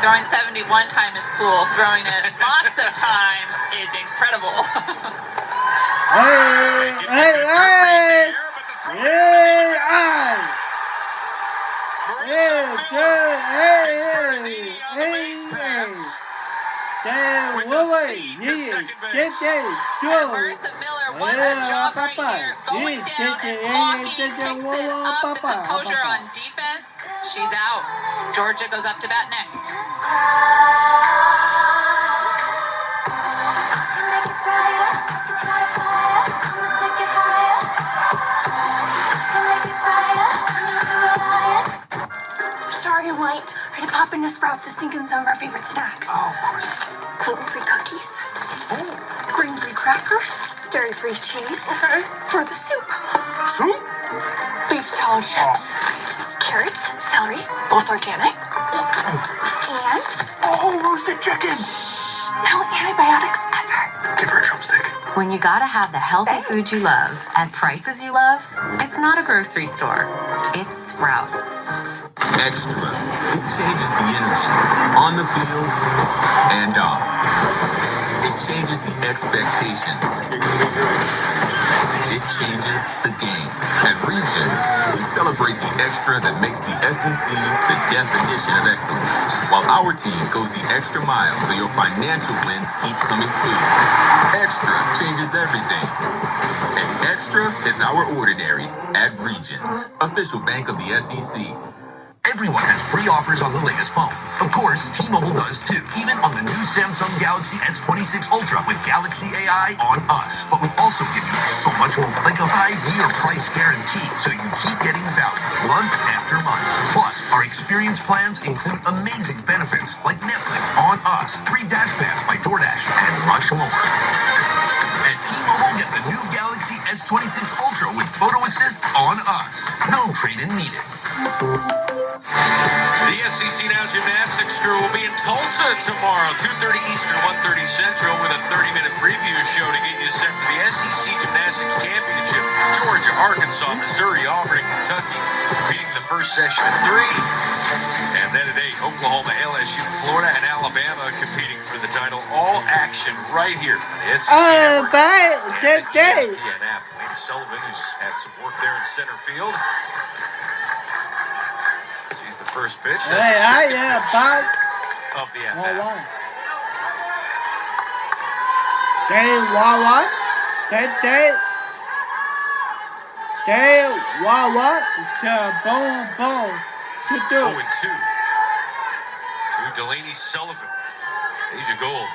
Throwing 71 time is cool. Throwing it lots of times is incredible. Marissa Miller, what a job right here. Going down and blocking, picks it up, the composure on defense. She's out. Georgia goes up to bat next.
Sorry, I'm late. I had to pop into Sprouts to sneak in some of our favorite snacks.
Oh, of course.
Gluten-free cookies. Grain-free crackers. Dairy-free cheese.
Okay.
For the soup.
Soup?
Beef tallow chips. Carrots, celery, both organic. And...
Oh, roasted chicken.
No antibiotics ever.
Give her a drumstick.
When you gotta have the healthy food you love at prices you love, it's not a grocery store. It's Sprouts.
Extra. It changes the energy on the field and off. It changes the expectations. It changes the game. At Regions, we celebrate the extra that makes the SEC the definition of excellence, while our team goes the extra mile so your financial wins keep coming too. Extra changes everything. And extra is our ordinary at Regions, official bank of the SEC.
Everyone has free offers on the latest phones. Of course, T-Mobile does too. Even on the new Samsung Galaxy S26 Ultra with Galaxy AI on us. But we also give you so much more, like a 5-year price guarantee, so you keep getting value month after month. Plus, our experience plans include amazing benefits like Netflix on us, free Dash Pass by DoorDash, and much more. At T-Mobile, get the new Galaxy S26 Ultra with Photo Assist on us. No trade-in needed.
The SEC Now Gymnastics crew will be in Tulsa tomorrow, 2:30 Eastern, 1:30 Central, with a 30-minute preview show to get you set for the SEC Gymnastics Championship. Georgia, Arkansas, Missouri, Auburn, and Kentucky competing in the first session at 3. And then at 8, Oklahoma, LSU, Florida, and Alabama competing for the title. All action right here on the SEC Network and the ESPN app. Lady Sullivan, who's had some work there in center field. Sees the first pitch. That's the second pitch of the at-bat.
Boom.
0-2 to Delaney Sullivan. Asia Gold.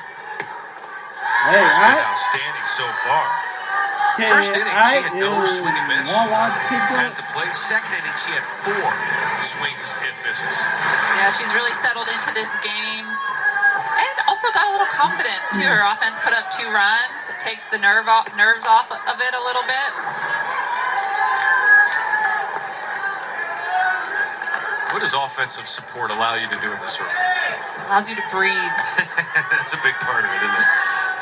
Hey,
He's been outstanding so far. First inning, she had no swing and miss at the plate. Second inning, she had 4 swings and misses.
Yeah, she's really settled into this game. And also got a little confidence, too. Her offense put up 2 runs. It takes the nerves off of it a little bit.
What does offensive support allow you to do in the circle?
Allows you to breathe.
That's a big part of it, isn't it?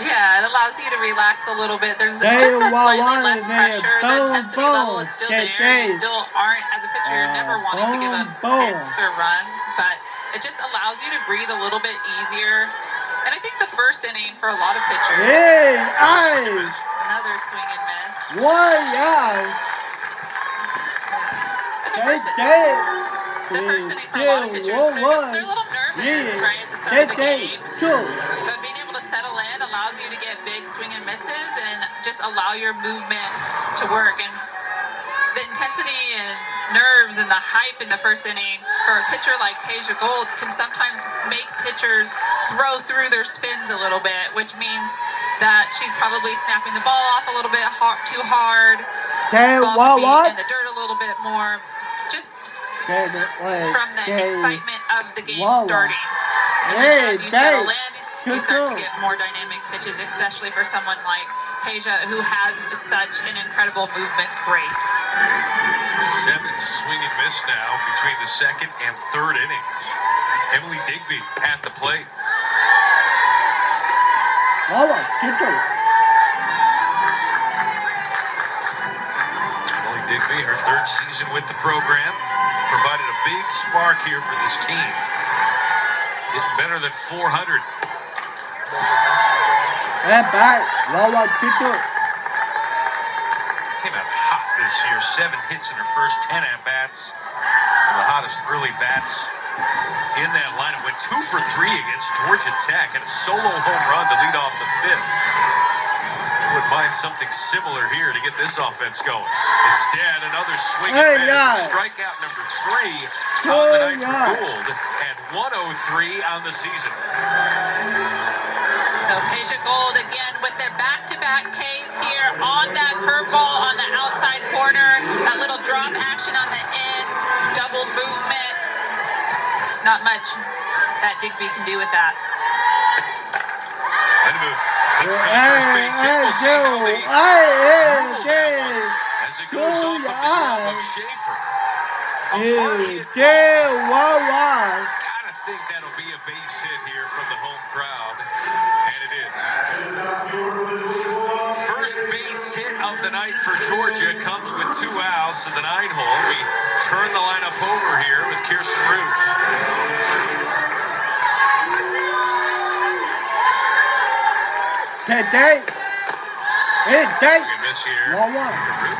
Yeah, it allows you to relax a little bit. There's just a slightly less pressure. The intensity level is still there. You still aren't, as a pitcher, you're never wanting to give up hits or runs, but it just allows you to breathe a little bit easier. And I think the first inning for a lot of pitchers. Another swing and miss. The first inning for a lot of pitchers, they're a little nervous, right, at the start of the game. But being able to settle in allows you to get big swing and misses and just allow your movement to work. And the intensity and nerves and the hype in the first inning for a pitcher like Peja Gold can sometimes make pitchers throw through their spins a little bit, which means that she's probably snapping the ball off a little bit too hard, ball in the dirt a little bit more, just from the excitement of the game starting. And then as you settle in, you start to get more dynamic pitches, especially for someone like Peja, who has such an incredible movement break.
7 swing and miss now between the second and third innings. Emily Digby at the plate. Emily Digby, her 3rd season with the program, provided a big spark here for this team. Getting better than 400. Came out hot this year. 7 hits in her first 10 at-bats. The hottest early bats in that lineup. Went 2 for 3 against Georgia Tech and a solo home run to lead off the 5th. I wouldn't mind something similar here to get this offense going. Instead, another swing and miss. Strikeout number 3 on the night for Gould and 103 on the season.
So Peja Gold again with their back-to-back Ks here on that curveball on the outside corner. That little drop action on the end, double movement. Not much that Digby can do with that.
Lindemuth looks for the first base hit. We'll see how they rule that one as it goes off of the glove of Schaefer. A hard hit ball. Gotta think that'll be a base hit here from the home crowd. And it is. First base hit of the night for Georgia comes with 2 outs in the 9-hole. We turn the lineup over here with Kirsten Roos. Miss here.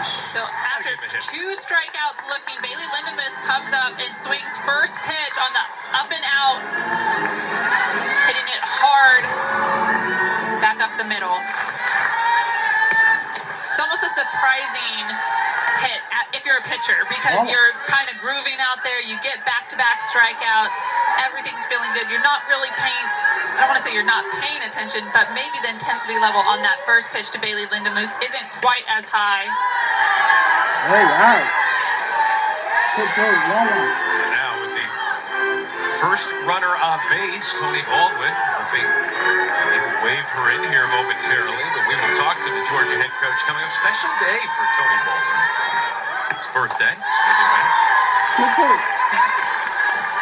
So after 2 strikeouts looking, Bailey Lindemuth comes up and swings first pitch on the up and out, hitting it hard back up the middle. It's almost a surprising hit if you're a pitcher because you're kind of grooving out there. You get back-to-back strikeouts. Everything's feeling good. You're not really paying, I don't want to say you're not paying attention, but maybe the intensity level on that first pitch to Bailey Lindemuth isn't quite as high.
Now with the first runner on base, Tony Baldwin, hoping they will wave her in here momentarily, but we will talk to the Georgia head coach coming up. Special day for Tony Baldwin. It's birthday.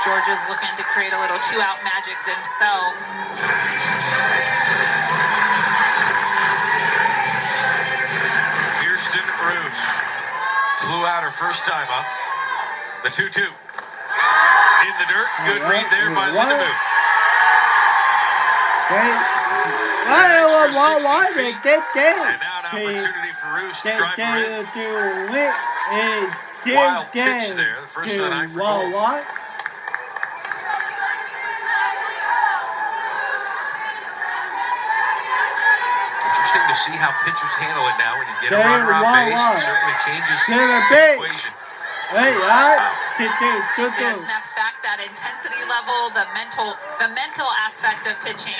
Georgia's looking to create a little 2-out magic themselves.
Kirsten Roos flew out her first time up. The 2-2. In the dirt. Good read there by Lindemuth. And now an opportunity for Roos to drive her in. Wild pitch there. The first of the night for Gold. Interesting to see how pitchers handle it now when you get a runner on base. It certainly changes the equation.
And it snaps back that intensity level, the mental aspect of pitching.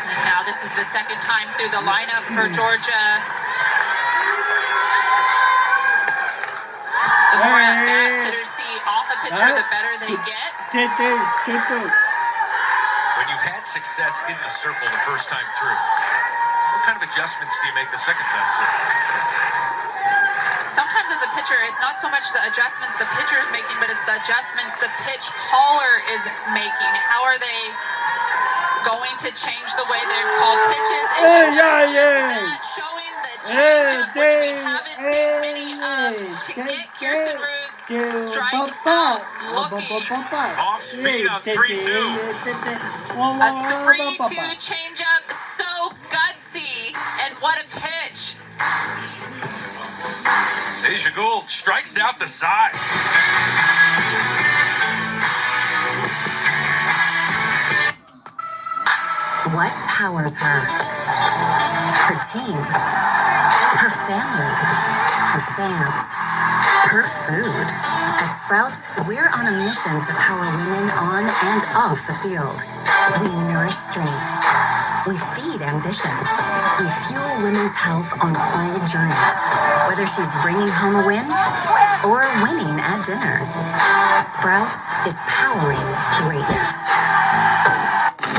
And now this is the second time through the lineup for Georgia. The more at-bats hitters see off a pitcher, the better they get.
When you've had success in the circle the first time through, what kind of adjustments do you make the second time through?
Sometimes as a pitcher, it's not so much the adjustments the pitcher is making, but it's the adjustments the pitch caller is making. How are they going to change the way they've called pitches? And she does just that, showing the change-up, which we haven't seen many of, to get Kirsten Roos strike out looking.
Off speed on 3-2.
A 3-2 change-up, so gutsy, and what a pitch.
Asia Gould strikes out the side.
What powers her? Her team, her family, her fans, her food. At Sprouts, we're on a mission to power women on and off the field. We nourish strength. We feed ambition. We fuel women's health on all journeys. Whether she's bringing home a win or winning at dinner, Sprouts is powering greatness.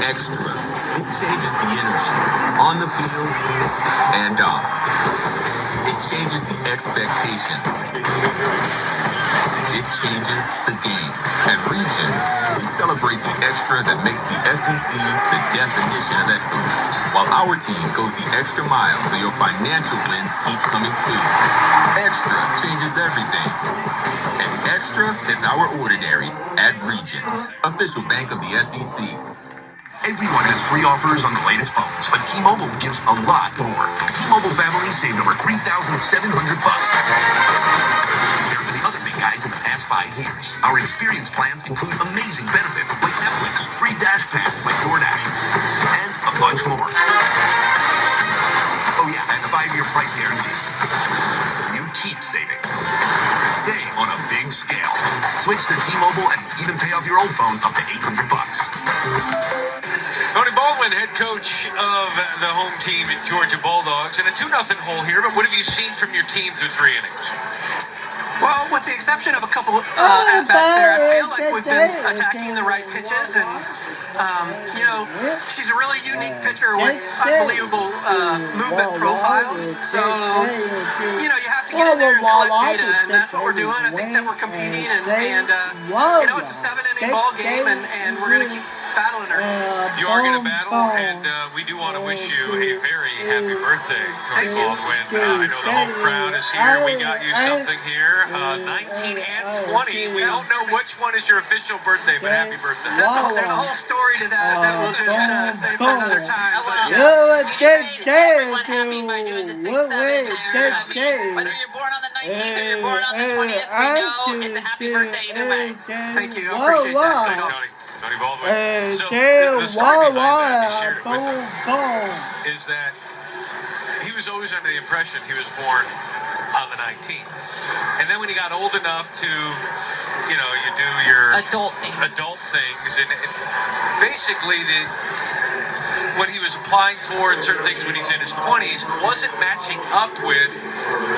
Extra. It changes the energy on the field and off. It changes the expectations. It changes the game. At Regions, we celebrate the extra that makes the SEC the definition of excellence, while our team goes the extra mile so your financial wins keep coming too. Extra changes everything. And extra is our ordinary at Regions, official bank of the SEC.
Everyone has free offers on the latest phones, but T-Mobile gives a lot more. T-Mobile families saved over $3,700. Compared to the other big guys in the past 5 years. Our experience plans include amazing benefits like Netflix, free Dash Pass like DoorDash, and a bunch more. Oh yeah, and a 5-year price guarantee. So you keep saving. Save on a big scale. Switch to T-Mobile and even pay off your old phone up to $800.
Tony Baldwin, head coach of the home team, Georgia Bulldogs, in a 2-0 hole here, but what have you seen from your team through 3 innings?
Well, with the exception of a couple at-bats there, I feel like we've been attacking the right pitches, and, she's a really unique pitcher with unbelievable movement profiles, so, you have to get in there and collect data, and that's what we're doing. I think that we're competing, and it's a 7-inning ball game, and we're going to keep battling her.
You are going to battle, and we do want to wish you a very happy birthday, Tony Baldwin. I know the home crowd is here. We got you something here. 19 and 20. We don't know which one is your official birthday, but happy birthday.
There's a whole story to that we'll just save for another time.
Everyone happy by doing the 6-7 there. Whether you're born on the 19th or you're born on the 20th, we know it's a happy birthday either way.
Thank you. I appreciate that.
Thanks, Tony Baldwin. So the story behind that, you shared it with him, is that he was always under the impression he was born on the 19th. And then when he got old enough to, you do your
adult
things, and basically when he was applying for and certain things when he's in his 20s wasn't matching up with,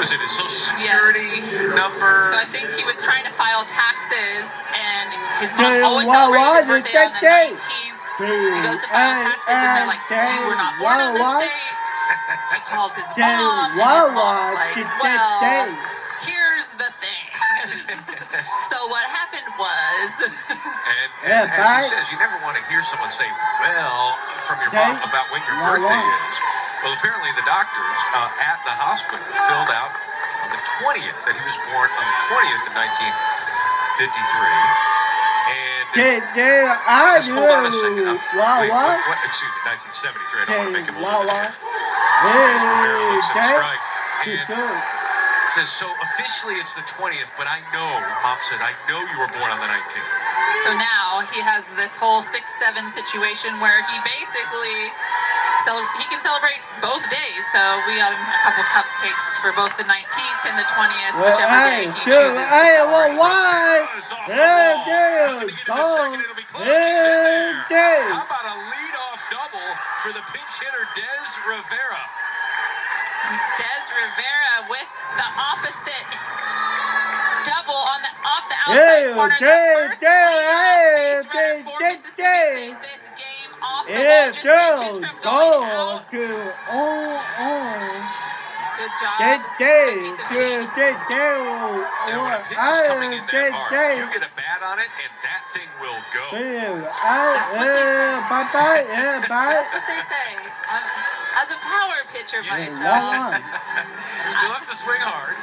was it his Social Security number?
So I think he was trying to file taxes, and his mom always celebrated his birthday on the 19th. He goes to file taxes, and they're like, you were not born on this date. He calls his mom, and his mom's like, well, here's the thing. So what happened was...
and as he says, you never want to hear someone say, well, from your mom about when your birthday is. Well, apparently the doctors at the hospital filled out on the 20th that he was born on the 20th of 1953. And says, hold on a second. Wait, what? Excuse me, 1973. I don't want to make him old. Says, so officially it's the 20th, but I know, Mom said, I know you were born on the 19th.
So So now he has this whole 6-7 situation where he basically he can celebrate both days. So we got him a couple cupcakes for both the 19th and the 20th, whichever day he chooses to celebrate.
How about a leadoff double for the pinch hitter Des Rivera?
Des Rivera with the opposite double off the outside corner. The first base runner for Mississippi State this game off the ball, just inches from going out. Good job. Good piece of hitting.
And when a pitch is coming in that hard, you get a bat on it, and that thing will go.
That's what they say. That's what they say. As a power pitcher myself.
Still have to swing hard.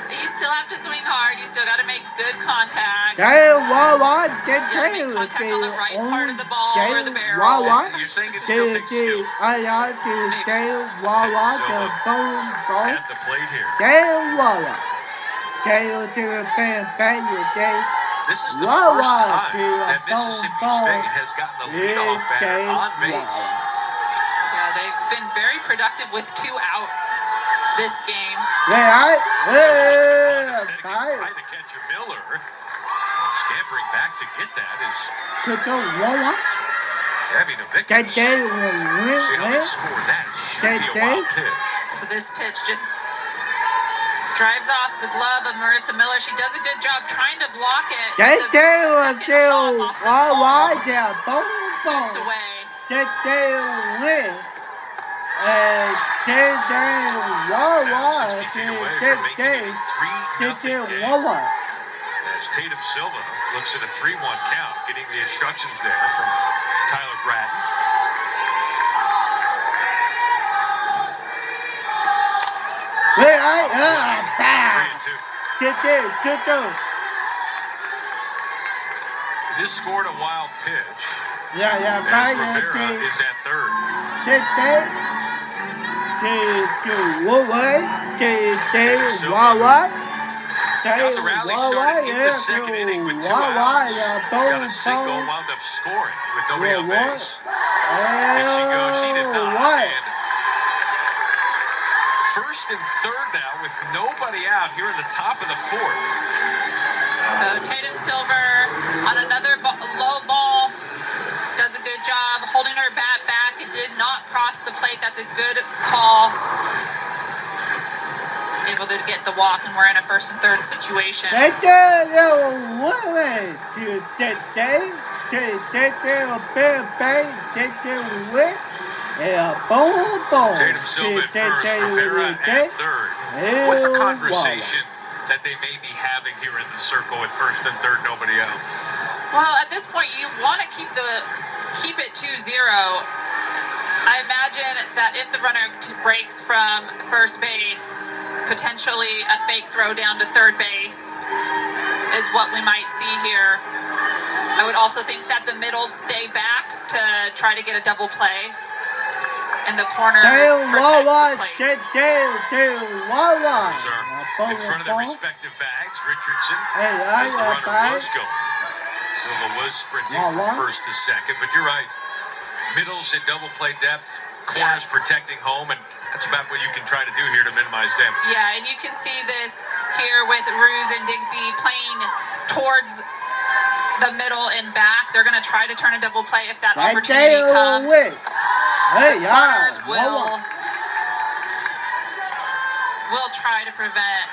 You still have to swing hard. You still got to make good contact.
Get
make contact on the right part of the ball or the barrel.
You're saying it still takes skill.
At
the plate here. This is the first time that Mississippi State has gotten the leadoff batter on base.
Yeah, they've been very productive with 2 outs this game.
Instead of by the catcher Miller, scampering back to get that is Gabby Novickas. See how they score that. It should be a wild pitch.
So this pitch just drives off the glove of Marissa Miller. She does a good job trying to block it. Swoops away.
Now 60 feet away from making it a 3-0 game. As Tatum Silva looks at a 3-1 count, getting the instructions there from Tyler Bratton. This scored a wild pitch. As Rivera is at third. Got the rally started in the second inning with 2 outs. Got a single, wound up scoring with nobody on base. Did she go? She did not. And first and third now with nobody out here in the top of the 4th.
So Tatum Silver on another low ball does a good job holding her bat back. It did not cross the plate. That's a good call. Able to get the walk, and we're in a first and third situation.
Tatum Silva at first, Rivera at third. What's the conversation that they may be having here in the circle with first and third, nobody out?
Well, at this point, you want to keep it 2-0. I imagine that if the runner breaks from first base, potentially a fake throw down to third base is what we might see here. I would also think that the middles stay back to try to get a double play, and the corners protect the plate.
In front of their respective bags, Richardson, as the runner was going. Silva was sprinting from first to second, but you're right. Middles at double play depth, corners protecting home, and that's about what you can try to do here to minimize damage.
Yeah, and you can see this here with Ruse and Digby playing towards the middle and back. They're going to try to turn a double play if that opportunity comes. The corners will try to prevent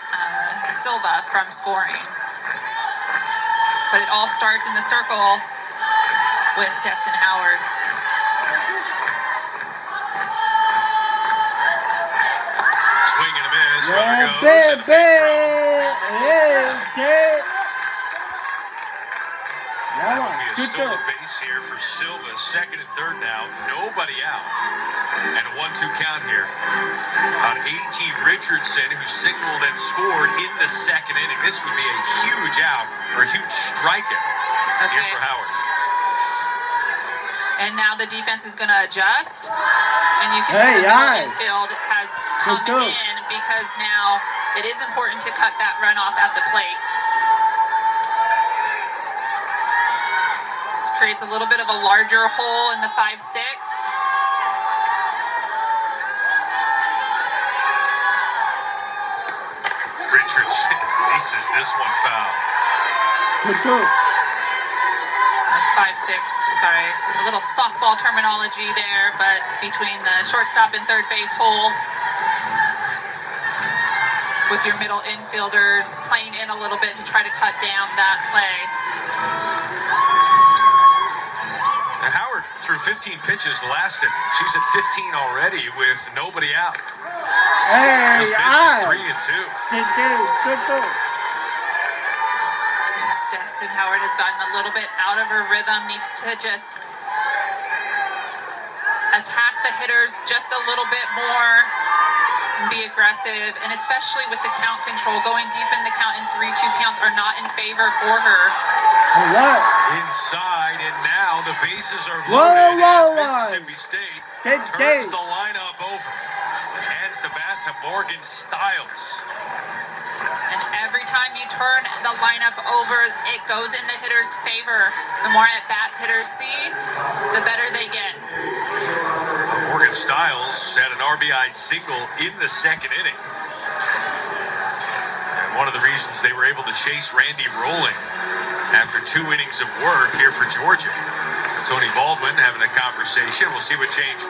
Silva from scoring. But it all starts in the circle with Destin Howard.
Swing and a miss. Runner goes and a fake throw. That will be a stolen base here for Silva. Second and third now. Nobody out. And a 1-2 count here on A.G. Richardson, who signaled and scored in the second inning. This would be a huge out or a huge strikeout here for Howard.
And now the defense is going to adjust. And you can see the middle infield has come in because now it is important to cut that runoff at the plate. This creates a little bit of a larger hole in the 5-6.
Richardson aces this one foul.
Good job.
5-6, sorry. A little softball terminology there, but between the shortstop and third base hole, with your middle infielders playing in a little bit to try to cut down that play.
Now Howard threw 15 pitches last inning. She's at 15 already with nobody out.
Hey,
This miss is 3 and 2.
Good job.
Seems Destin Howard has gotten a little bit out of her rhythm, needs to just attack the hitters just a little bit more and be aggressive, and especially with the count control, going deep in the count in 3-2 counts are not in favor for her.
All right.
Inside, and now the bases are loaded as Mississippi State turns the lineup over and hands the bat to Morgan Stiles.
And every time you turn the lineup over, it goes in the hitter's favor. The more at-bats hitters see, the better they get.
Morgan Stiles had an RBI single in the second inning. And one of the reasons they were able to chase Randy Rolling after 2 innings of work here for Georgia. Tony Baldwin having a conversation. We'll see what change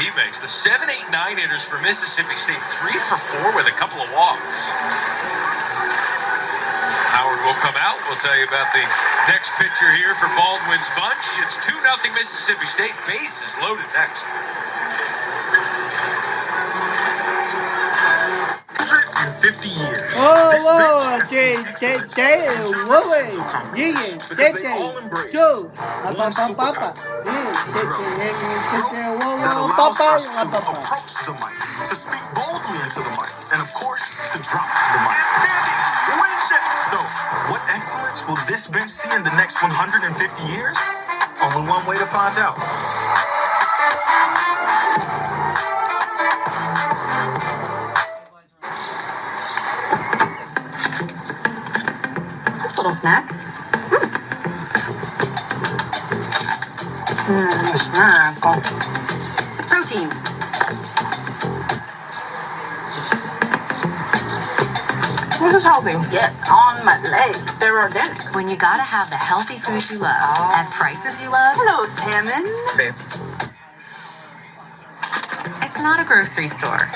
he makes. The 7, 8, 9 hitters for Mississippi State, 3 for 4 with a couple of walks. Howard will come out. We'll tell you about the next pitcher here for Baldwin's bunch. It's 2-0 Mississippi State. Bases loaded next.
150 years.
Oh,
This bench has seen excellence and generations of combinations because they all embrace one superpower, growth. Growth that allows us to approach the mic, to speak boldly into the mic, and of course, to drop the mic. So, what excellence will this bench see in the next 150 years? Only one way to find out.
This little snack. Snack. It's protein. This is healthy. Get on my leg. They're organic.
When you gotta have the healthy food you love at prices you love.
Hello, salmon.
Babe.
It's not a grocery store.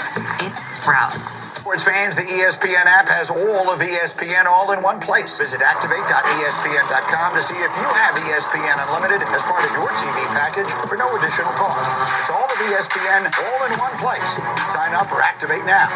It's Sprouts.
Sports fans, the ESPN app has all of ESPN all in one place. Visit activate.espn.com to see if you have ESPN Unlimited as part of your TV package for no additional cost. It's all of ESPN all in one place. Sign up or activate now.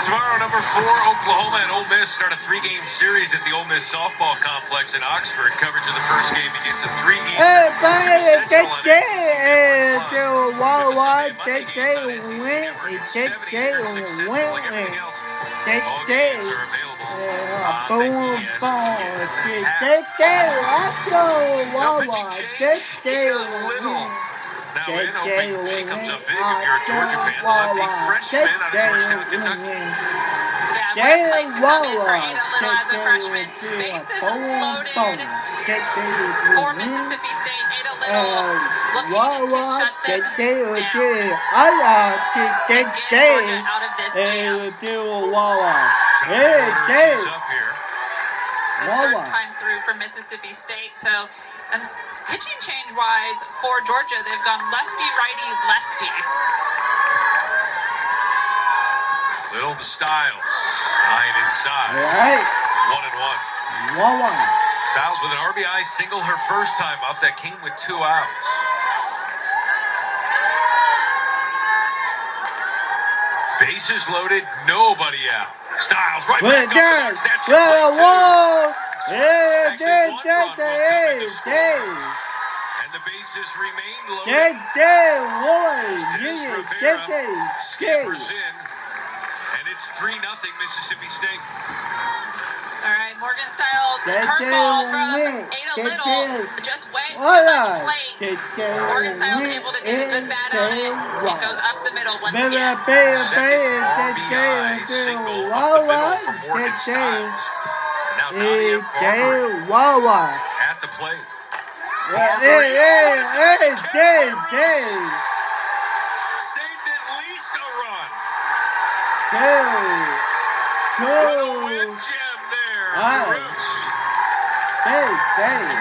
Tomorrow, number 4, Oklahoma and Ole Miss start a 3-game series at the Ole Miss Softball Complex in Oxford. Coverage of the first game begins at 3 Eastern.
Hey,
2
buddy,
Central on
take
SEC
care.
Network Plus. With the Sunday Monday games on SEC
Win.
Network at
Take
7
care.
Eastern, 6 Central, like everything else.
Take
All
care.
games are available
Boom,
on the ESPN app.
Take care. Let's go.
No pitching
Wawa.
change.
Take care.
Ina Little. Now in,
Take
hoping
care.
she comes up big if you're a Georgia fan. The lefty freshman out of Georgetown, Kentucky.
Yeah, what a place to come in for Ina Little as a freshman. Bases loaded for Mississippi State. Ina Little looking to shut them down and get Georgia out of this jam.
He's up here.
Third time through for Mississippi State. So, pitching change-wise for Georgia, they've gone lefty, righty, lefty.
Little to Stiles. 9 inside.
Right.
1-1. Stiles with an RBI single her first time up. That came with 2 outs. Bases loaded, nobody out. Stiles right back up towards that should play too. And the bases remain loaded. Dennis Rivera scampers in. And it's 3-0 Mississippi State.
All right, Morgan Stiles, curveball from Ada Little, just way too much plate. Morgan Stiles able to get a good bat on it. It goes up the middle once again.
Second RBI single up the middle from Morgan Stiles. Now Nadia Barbary
Wawa.
at the plate.
Hey,
Saved at least a run.
With
a whip gem there for Roos.
A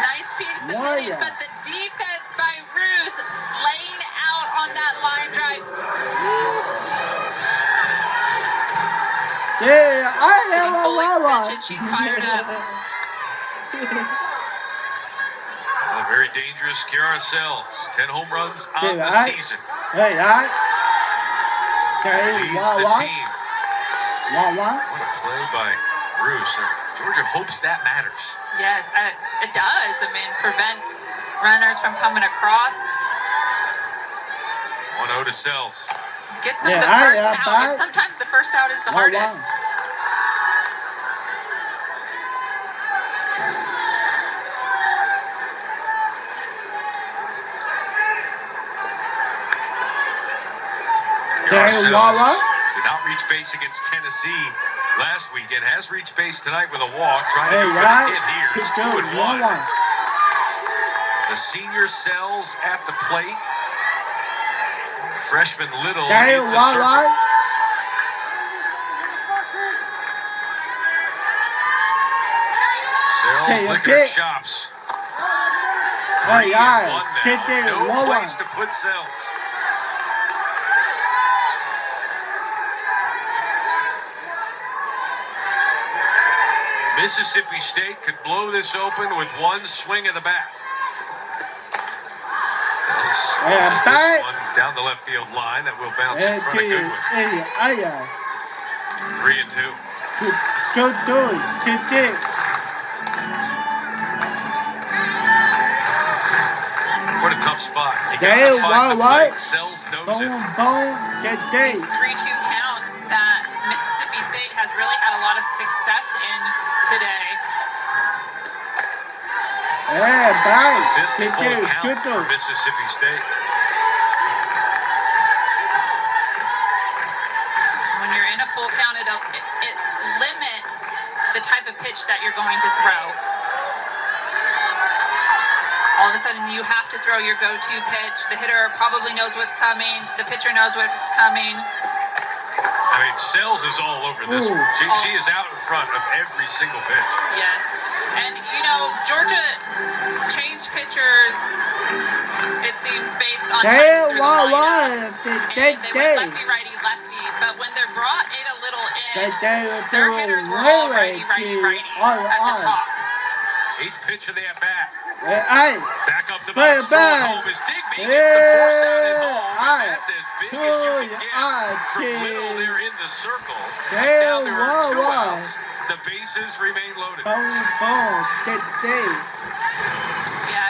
nice piece of hitting, but the defense by Roos laying out on that line drive. Getting full extension, she's fired up.
A very dangerous Kiara Sells. 10 home runs on the season. Leads the team. What a play by Roos. Georgia hopes that matters.
Yes, it does. I mean, prevents runners from coming across.
1-0 to Sells.
Gets them the first out, and sometimes the first out is the hardest.
Sells did not reach base against Tennessee last weekend. Has reached base tonight with a walk. Trying to do a hit here. It's 2-1. The senior Sells at the plate. The freshman Little in the circle. Sells licking her chops. 3-1 now. No place to put Sells. Mississippi State could blow this open with one swing of the bat. Sells this one down the left field line that will bounce in front of Goodwin. 3-2. What a tough spot. You gotta find the plate. Sells knows it.
These 3-2 counts that Mississippi State has really had a lot of success in today.
The fifth full count for Mississippi State.
When you're in a full count, it limits the type of pitch that you're going to throw. All of a sudden, you have to throw your go-to pitch. The hitter probably knows what's coming. The pitcher knows what's coming.
I mean, Sells is all over this one. She is out in front of every single pitch.
Yes. And, you know, Georgia changed pitchers, it seems, based on times through the lineup. And they went lefty, righty, lefty. But when they're brought in a little in, their hitters were all righty, righty, righty at the top.
8th pitch of the at-bat.
Back
up the box, throw it home as Digby gets the force out at home, and that's as big as you can get from Little there in the circle. And now there are 2 outs. The bases remain loaded.
Yeah,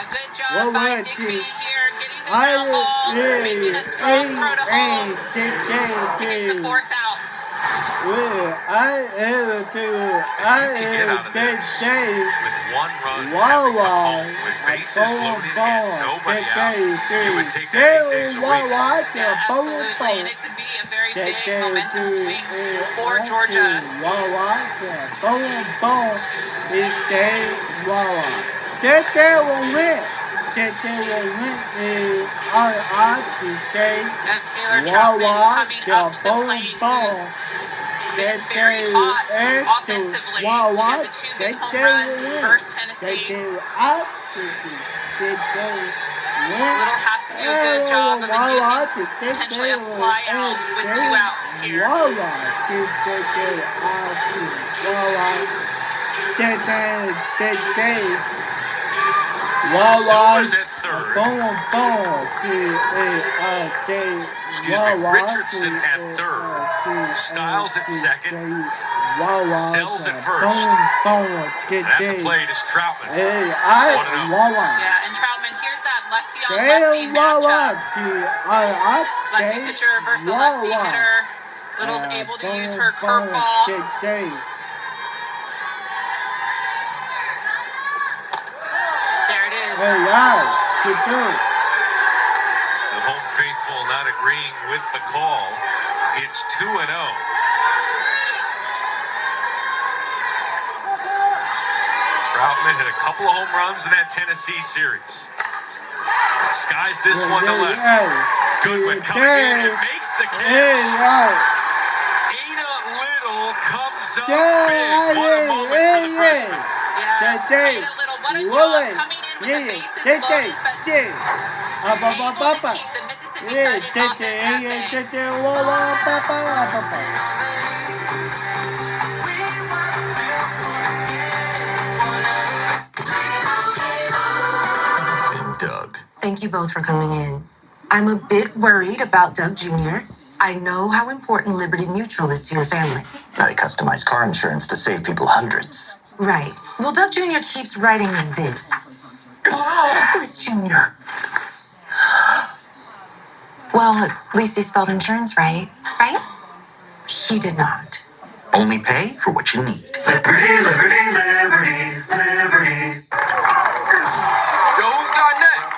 good job by Digby here, getting the ground ball, making a strong throw to home to get the force out.
Get out of this with 1 run, having come home with bases loaded and nobody out. You would take that 8 days a week.
Yeah, absolutely, and it could be a very big momentum swing for Georgia. Taylor Troutman coming up to the plate, who's been very hot offensively. She had the 2 big home runs versus Tennessee. Little has to do a good job of inducing potentially a fly out with 2 outs here.
Silver's at third. Excuse me, Richardson at third. Stiles at second. Sells at first. And at the plate is Troutman. 1-0.
Yeah, and Troutman, here's that lefty on lefty matchup. Lefty pitcher versus lefty hitter. Little's able to use her curveball.
The home faithful not agreeing with the call. It's 2-0. Troutman hit a couple of home runs in that Tennessee series. And skies this one to left. Goodwin coming in and makes the catch. Ada Little comes up big. What a moment for the freshman.
Yeah, Ada Little, what a job coming in with the bases loaded, but able to keep the Mississippi State offense at bay.
And Doug.
Thank you both for coming in. I'm a bit worried about Doug Jr. I know how important Liberty Mutual is to your family.
Now they customize car insurance to save people hundreds.
Right. Well, Doug Jr. keeps writing this.
Douglas Jr.
Well, at least he spelled insurance right. Right? He did not.
Only pay for what you need.
Liberty, liberty, liberty, liberty. Yo, who's got next?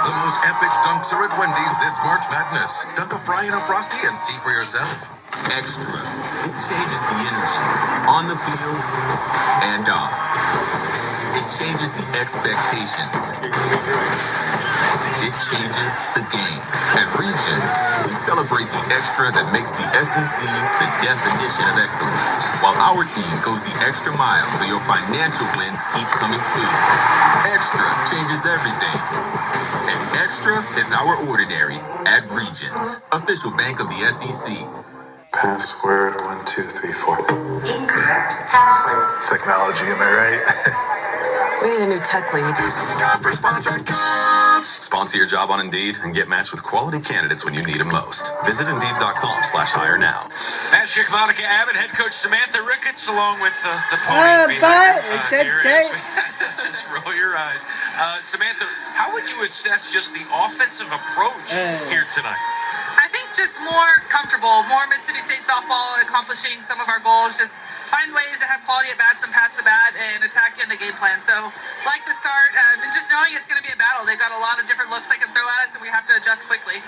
The most epic dunks are at Wendy's this March Madness. Dunk a fry in a Frosty and see for yourself.
Extra. It changes the energy on the field and off. It changes the expectations. It changes the game. At Regions, we celebrate the extra that makes the SEC the definition of excellence, while our team goes the extra mile so your financial wins keep coming too. Extra changes everything. And Extra is our ordinary at Regions, official bank of the SEC.
Password 1234. Incorrect password. Technology, am I right?
We need a new tech lead.
Sponsor your job on Indeed and get matched with quality candidates when you need them most. Visit Indeed.com/hire now.
That's Chick Monica Abbott, head coach Samantha Ricketts, along with the pony behind here. Just roll your eyes. Samantha, how would you assess just the offensive approach here tonight?
I think just more comfortable, more Mississippi State softball, accomplishing some of our goals, just find ways to have quality at bats and pass the bat and attack in the game plan. So like the start, and just knowing it's going to be a battle. They've got a lot of different looks they can throw at us and we have to adjust quickly.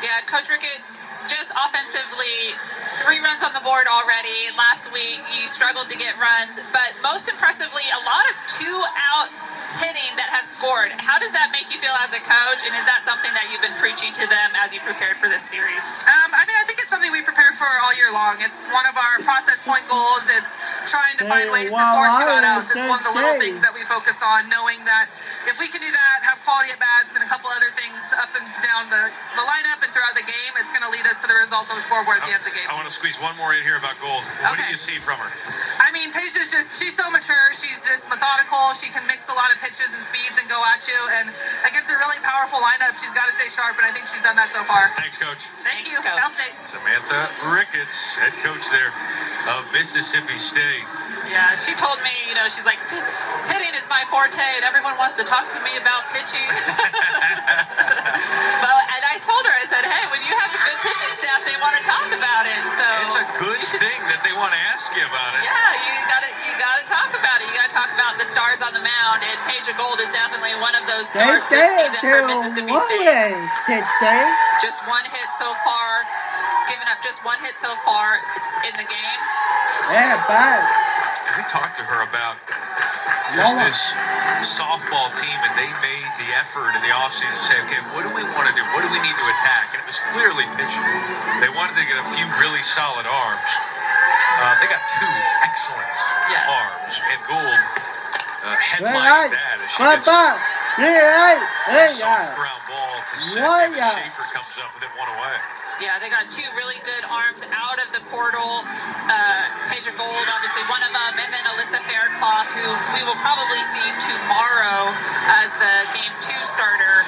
Yeah, Coach Ricketts, just offensively, 3 runs on the board already. Last week, you struggled to get runs, but most impressively, a lot of 2-out hitting that have scored. How does that make you feel as a coach, and is that something that you've been preaching to them as you prepared for this series?
I think it's something we prepare for all year long. It's one of our process point goals. It's trying to find ways to score 2 outs. It's one of the little things that we focus on, knowing that if we can do that, have quality at bats and a couple other things up and down the lineup and throughout the game, it's going to lead us to the results on the scoreboard at the end of the game.
I want to squeeze one more in here about Gold. What do you see from her?
I mean, Paige is she's so mature. She's just methodical. She can mix a lot of pitches and speeds and go at you. And against a really powerful lineup, she's got to stay sharp, and I think she's done that so far.
Thanks, Coach.
Thank you. Cal State.
Samantha Ricketts, head coach there of Mississippi State.
Yeah, she told me, she's like, hitting is my forte, and everyone wants to talk to me about pitching. And I told her, I said, hey, when you have a good pitching staff, they want to talk about it. So
it's a good thing that they want to ask you about it.
Yeah, you gotta talk about it. You gotta talk about the stars on the mound, and Paige Gold is definitely one of those stars this season for Mississippi State. Just 1 hit so far, giving up just 1 hit so far in the game.
Yeah, bye.
We talked to her about just this softball team, and they made the effort in the offseason to say, okay, what do we want to do? What do we need to attack? And it was clearly pitching. They wanted to get a few really solid arms. They got 2 excellent arms, and Gould headlined that as she gets a soft ground ball to second, and Schaefer comes up with it 1 away.
Yeah, they got 2 really good arms out of the portal. Paige Gold, obviously one of them, and then Alyssa Faircloth, who we will probably see tomorrow as the Game 2 starter.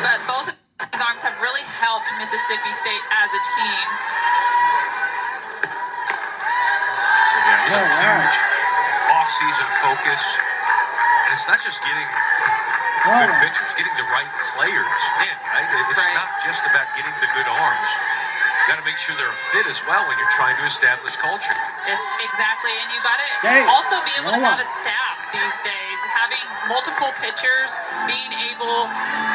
But both of these arms have really helped Mississippi State as a team.
So yeah, it was a huge off-season focus. And it's not just getting good pitchers, getting the right players in, right? It's not just about getting the good arms. You got to make sure they're fit as well when you're trying to establish culture.
Yes, exactly. And you got to also be able to have a staff these days, having multiple pitchers, being able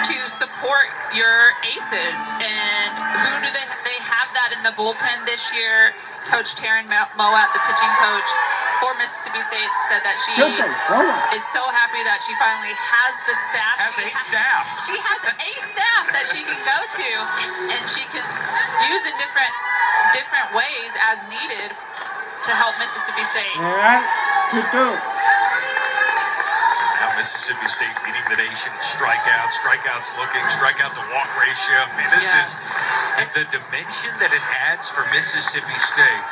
to support your aces. And who do they have that that in the bullpen this year. Coach Taryn Mowat, the pitching coach for Mississippi State, said that she is so happy that she finally has the staff. She has a staff that she can go to, and she can use in different ways as needed to help Mississippi State.
Now Mississippi State leading the nation in strikeouts looking, strikeout to walk ratio. I mean, this is the dimension that it adds for Mississippi State.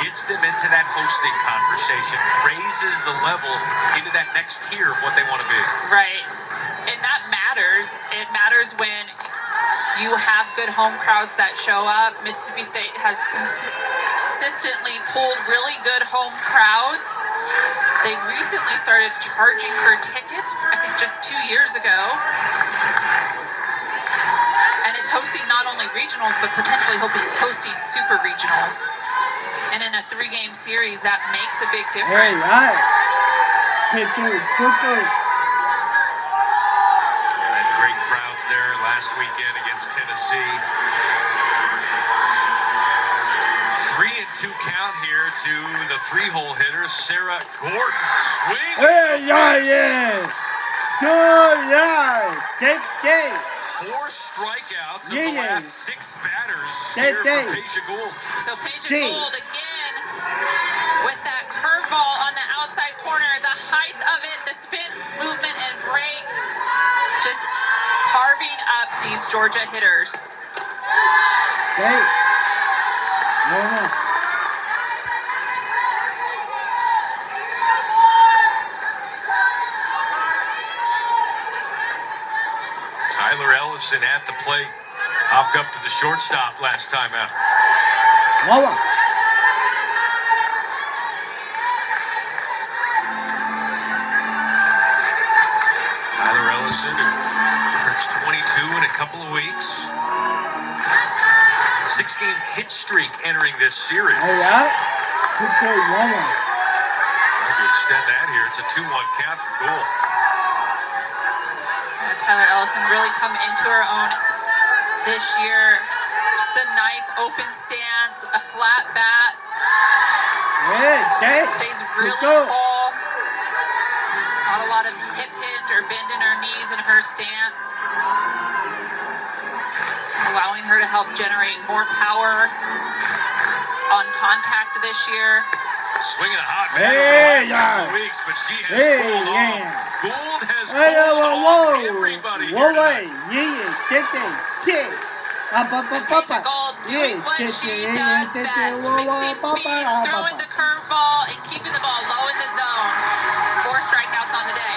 Gets them into that hosting conversation, raises the level into that next tier of what they want to be.
Right. And that matters. It matters when you have good home crowds that show up. Mississippi State has consistently pulled really good home crowds. They recently started charging for tickets, I think just 2 years ago. And it's hosting not only regionals, but potentially hosting super regionals. And in a 3-game series, that makes a big difference.
Had great crowds there last weekend against Tennessee. 3-2 count here to the 3-hole hitter, Sarah Gordon. Swing.
Good.
4 strikeouts of the last 6 batters here for Peja Gould.
So Peja Gould again with that curveball on the outside corner, the height of it, the spin, movement, and break, just carving up these Georgia hitters.
Tyler Ellison at the plate. Hopped up to the shortstop last time out. Tyler Ellison, who turns 22 in a couple of weeks. 6-game hit streak entering this series. To extend that here, it's a 2-1 count for Gould.
Tyler Ellison really come into her own this year. Just a nice open stance, a flat bat. Stays really tall. Not a lot of hip hinge or bend in her knees in her stance. Allowing her to help generate more power on contact this year.
Swinging a hot bat over the last couple of weeks, but she has cooled off. Gould has cooled off everybody here tonight.
Peja Gould doing what she does best, mixing speeds, throwing the curveball, and keeping the ball low in the zone. 4 strikeouts on the day.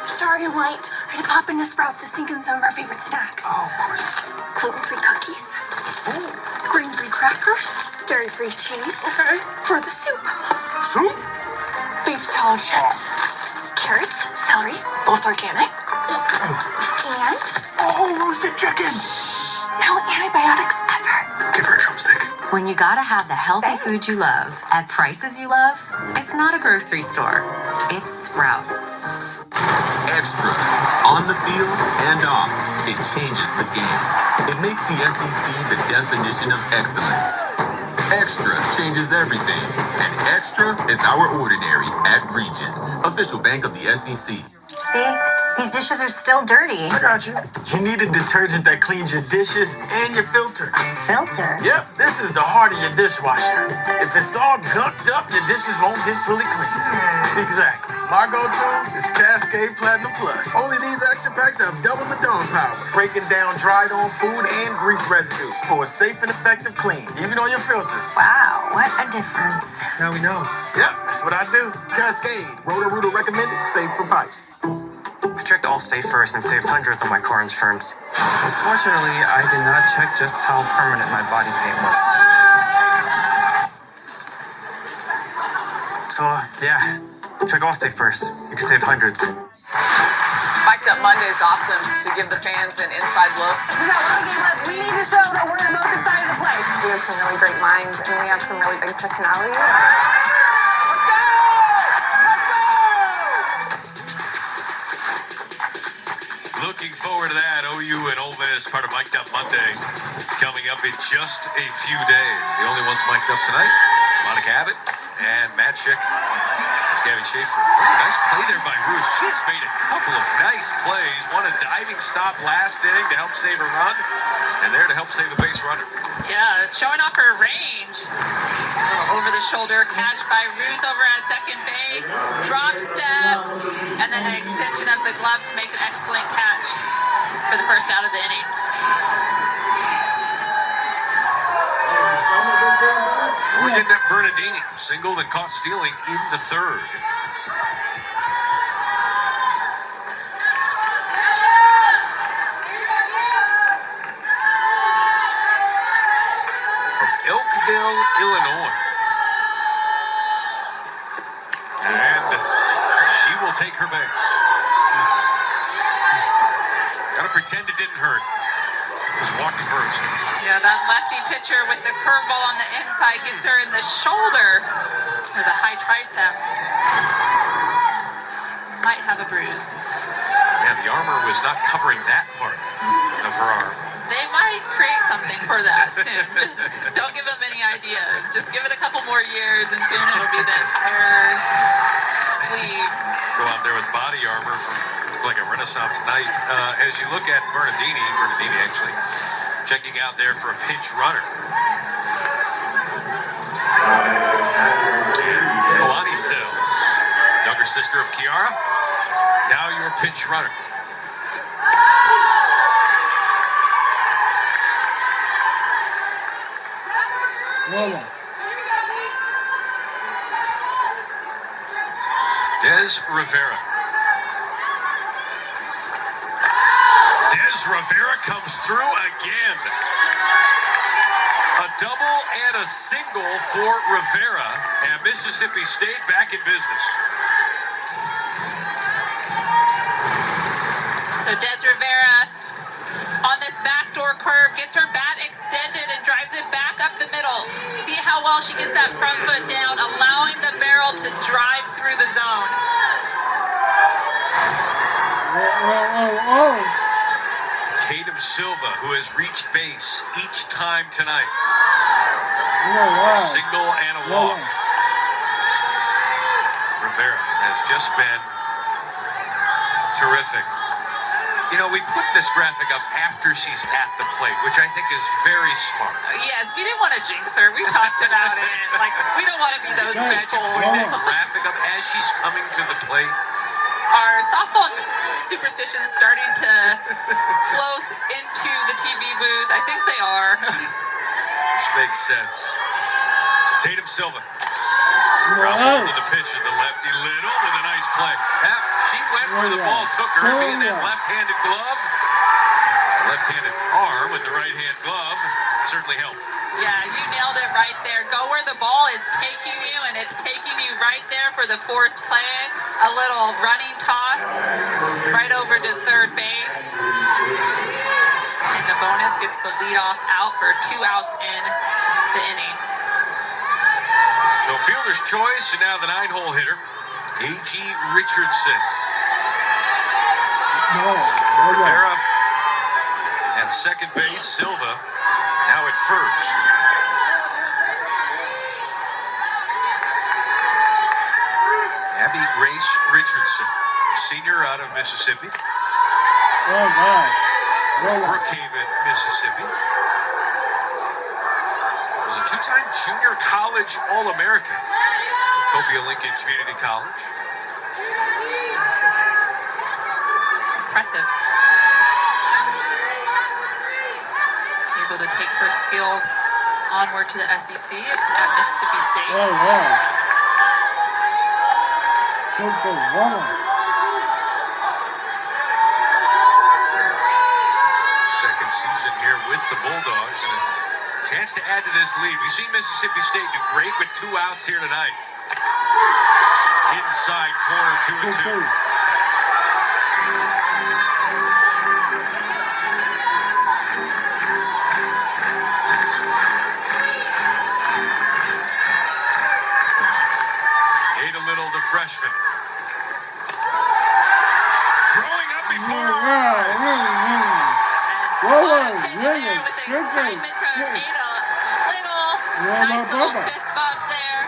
Sorry I'm late. I had to pop into Sprouts to sneak in some of our favorite snacks.
Oh, of course.
Gluten-free cookies. Grain-free crackers. Dairy-free cheese.
Okay.
For the soup.
Soup?
Beef tallow chips. Carrots, celery, both organic. And
roasted chicken.
no antibiotics ever.
Give her a drumstick.
When you gotta have the healthy food you love at prices you love, it's not a grocery store. It's Sprouts.
Extra. On the field and off, it changes the game. It makes the SEC the definition of excellence. Extra changes everything. And Extra is our ordinary at Regions. Official bank of the SEC.
See? These dishes are still dirty.
I got you. You need a detergent that cleans your dishes and your filter.
Filter?
Yep, this is the heart of your dishwasher. If it's all gunked up, your dishes won't get fully clean. Exactly. My go-to is Cascade Platinum Plus. Only these action packs have double the Dawn power, breaking down dried-on food and grease residue for a safe and effective clean, even on your filter.
Wow, what a difference.
Now we know. Yep, that's what I do. Cascade. Roto-Rooter recommended. Safe for pipes.
I checked Allstate first and saved hundreds on my car insurance. Unfortunately, I did not check just how permanent my body paint was. So, yeah, check Allstate first. You can save hundreds.
Mic'd Up Monday is awesome to give the fans an inside look.
We got one game left. We need to show that we're the most excited to play. We have some really great minds, and we have some really big personalities.
Looking forward to that. OU and Ole Miss, part of Mic'd Up Monday, coming up in just a few days. The only ones mic'd up tonight, Monica Abbott and Matt Schick. Gabby Schaefer. Nice play there by Roos. She has made a couple of nice plays. Won a diving stop last inning to help save a run, and there to help save a base runner.
Yeah, showing off her range. A little over-the-shoulder catch by Roos over at second base. Drop step, and then an extension of the glove to make an excellent catch for the first out of the inning.
We're getting at Bernardini, singled and caught stealing in the third. From Elkville, Illinois. And she will take her base. Gotta pretend it didn't hurt. Just walking first.
Yeah, that lefty pitcher with the curveball on the inside gets her in the shoulder or the high tricep. Might have a bruise.
Yeah, the armor was not covering that part of her arm.
They might create something for that soon. Just don't give them any ideas. Just give it a couple more years and soon it'll be the entire sleeve.
Go out there with body armor from like a Renaissance night. As you look at Bernardini actually checking out there for a pinch runner. And Kalani Sells, younger sister of Kiara, now your pinch runner. Des Rivera. Rivera comes through again. A double and a single for Rivera, and Mississippi State back in business.
So Des Rivera on this backdoor curve gets her bat extended and drives it back up the middle. See how well she gets that front foot down, allowing the barrel to drive through the zone.
Tatum Silva, who has reached base each time tonight. Single and a walk. Rivera has just been terrific. You know, we put this graphic up after she's at the plate, which I think is very smart.
Yes, we didn't want to jinx her. We talked about it. Like, we don't want to be those people.
Putting that graphic up as she's coming to the plate.
Our softball superstition is starting to flow into the TV booth. I think they are.
Which makes sense. Tatum Silva. Ground ball to the pitch of the lefty. Little with a nice play. She went where the ball took her, and being that left-handed glove, left-handed arm with the right-hand glove certainly helped.
Yeah, you nailed it right there. Go where the ball is taking you, and it's taking you right there for the force play. A little running toss right over to third base. And the bonus gets the leadoff out for 2 outs in the inning.
So fielder's choice, and now the 9-hole hitter, A.G. Richardson. Rivera at second base, Silva now at first. Abby Grace Richardson, senior out of Mississippi. From Brookhaven, Mississippi. Was a 2-time junior college All-American. Copia Lincoln Community College.
Impressive. Able to take her skills onward to the SEC at Mississippi State.
Second season here with the Bulldogs, and a chance to add to this lead. We've seen Mississippi State do great with 2 outs here tonight. Inside corner, 2-2. Ada Little, the freshman. Growing up before our eyes.
pitch there with the excitement from Ada. Nice little fist bump there.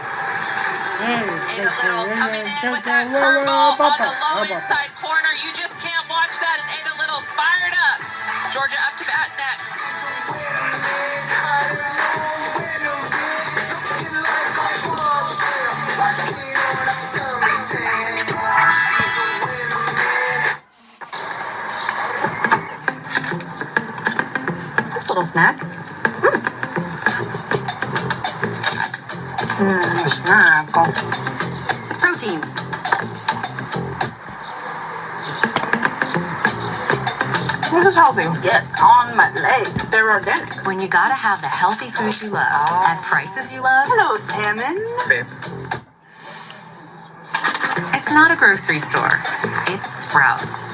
Ada Little coming in with that curveball on the low inside corner. You just can't watch that, and Ada Little's fired up. Georgia up to bat next.
This little snack. Snack. It's protein. This is healthy. Get on my leg. They're organic.
When you gotta have the healthy food you love at prices you love.
Hello, salmon.
Babe.
It's not a grocery store. It's Sprouts.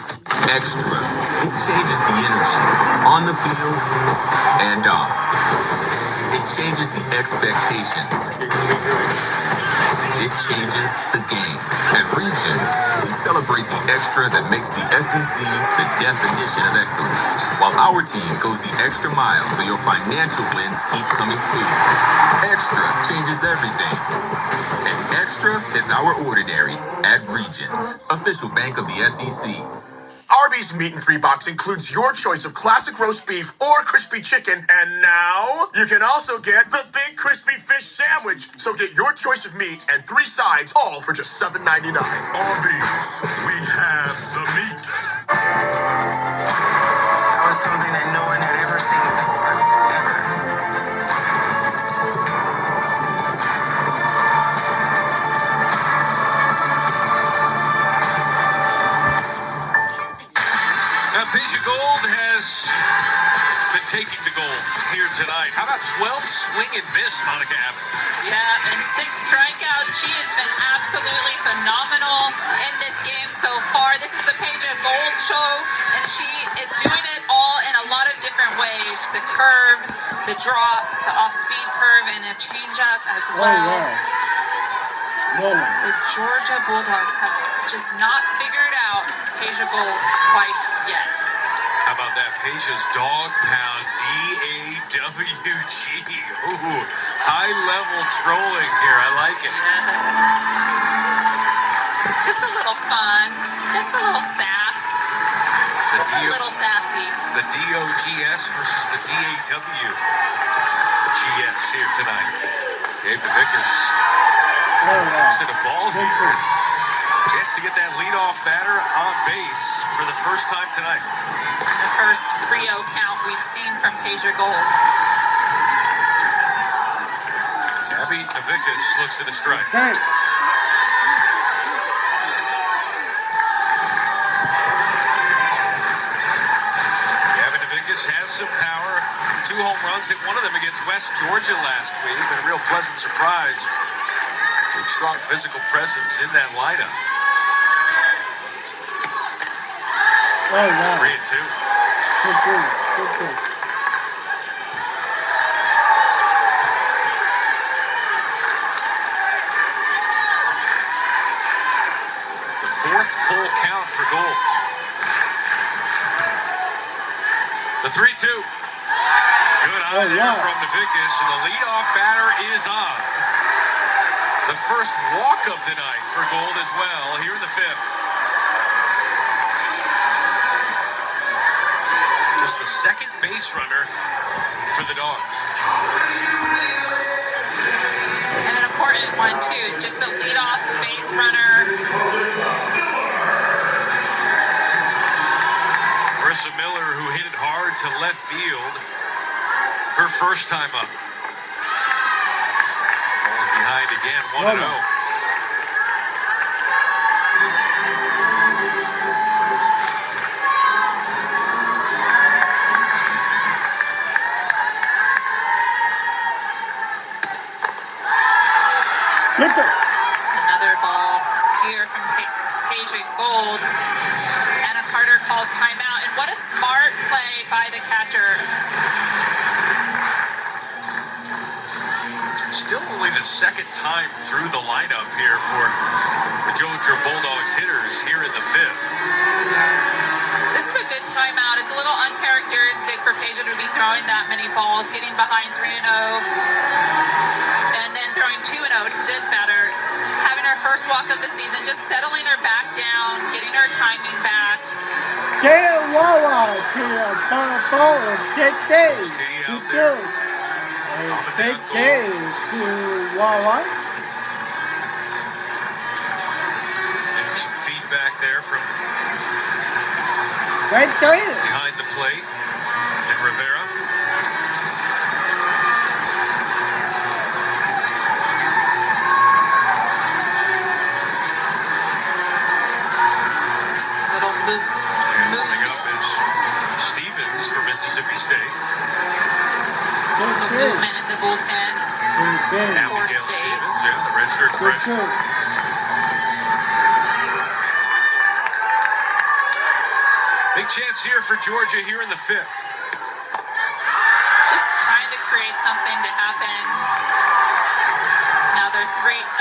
Extra. It changes the energy on the field and off. It changes the expectations. It changes the game. At Regions, we celebrate the extra that makes the SEC the definition of excellence, while our team goes the extra mile so your financial wins keep coming too. Extra changes everything. And extra is our ordinary at Regions, official bank of the SEC.
Arby's Meat and 3 box includes your choice of classic roast beef or crispy chicken. And now you can also get the big crispy fish sandwich. So get your choice of meat and 3 sides, all for just $7.99.
Arby's, we have the meat.
That was something that no one had ever seen before. Ever.
Now, Peja Gold has been taking the gold here tonight. How about 12 swing and miss, Monica Abbott?
Yeah, and 6 strikeouts. She has been absolutely phenomenal in this game so far. This is the Peja Gold show, and she is doing it all in a lot of different ways. The curve, the drop, the off-speed curve, and a changeup as well. The Georgia Bulldogs have just not figured out Peja Gold quite yet.
How about that? Peja's dog pound, D-A-W-G. Ooh, high-level trolling here. I like it.
Yes. Just a little fun. Just a little sass. Just a little sassy.
It's the D-O-G-S versus the D-A-W-G-S here tonight. Gabe DeVickus looks at a ball here. Chance to get that leadoff batter on base for the first time tonight.
The first 3-0 count we've seen from Peja Gold.
Gabby DeVickus looks at a strike.
Hey.
Gabby DeVickus has some power. 2 home runs, hit one of them against West Georgia last week. Been a real pleasant surprise. Big, strong physical presence in that lineup. 3-2.
Good.
The 4th full count for Gold. The 3-2. Good eye there from DeVickus, and the leadoff batter is on. The first walk of the night for Gold as well here in the 5th. Just the second base runner for the Dogs.
And an important one, too. Just a leadoff base runner.
Marissa Miller, who hit it hard to left field, her first time up. Falling behind again, 1-0.
Another ball here from Peja Gold. Anna Carter calls timeout. And what a smart play by the catcher.
Still only the second time through the lineup here for the Georgia Bulldogs hitters here in the 5th.
This is a good timeout. It's a little uncharacteristic for Peja to be throwing that many balls, getting behind 3-0, and then throwing 2-0 to this batter. Having her first walk of the season, just settling her back down, getting her timing back.
Wawa to the ball, big day.
Stay out there.
Big day to Wawa.
Some feedback there from
right there
behind the plate. And Rivera.
Moving
up is Stevens for Mississippi State.
Movement in the bullpen for
State.
State.
Yeah, the redshirt freshman. Big chance here for Georgia here in the 5th.
Just trying to create something to happen. Now they're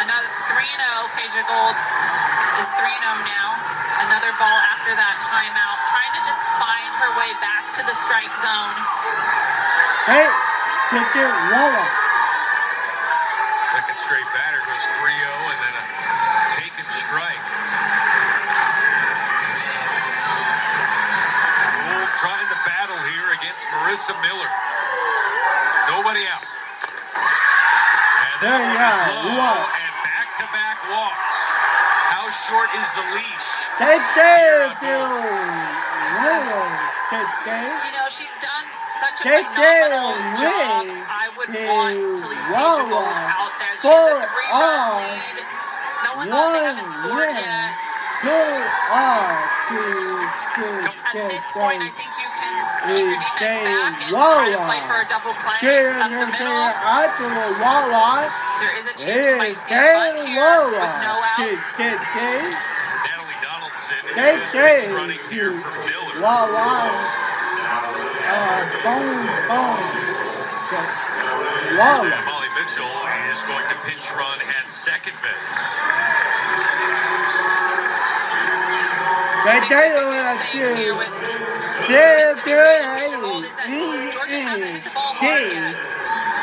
another 3-0. Peja Gold is 3-0 now. Another ball after that timeout. Trying to just find her way back to the strike zone.
Hey, take it, Wawa.
Second straight batter goes 3-0 and then a taken strike. Gould trying to battle here against Marissa Miller. Nobody out. And
there you go.
And back-to-back walks. How short is the leash?
Take it,
You know, she's done such a phenomenal job. I would want to leave Peja Gold out there. She's a 3-run lead. No one's on, they haven't scored yet. At this point, I think you can keep your defense back and try to play for a double play up the middle. There is a chance we might see a bunt here with no outs.
Natalie Donaldson is running here for Miller. And Molly Mitchell is going to pinch run at second base.
Georgia hasn't hit the ball hard yet.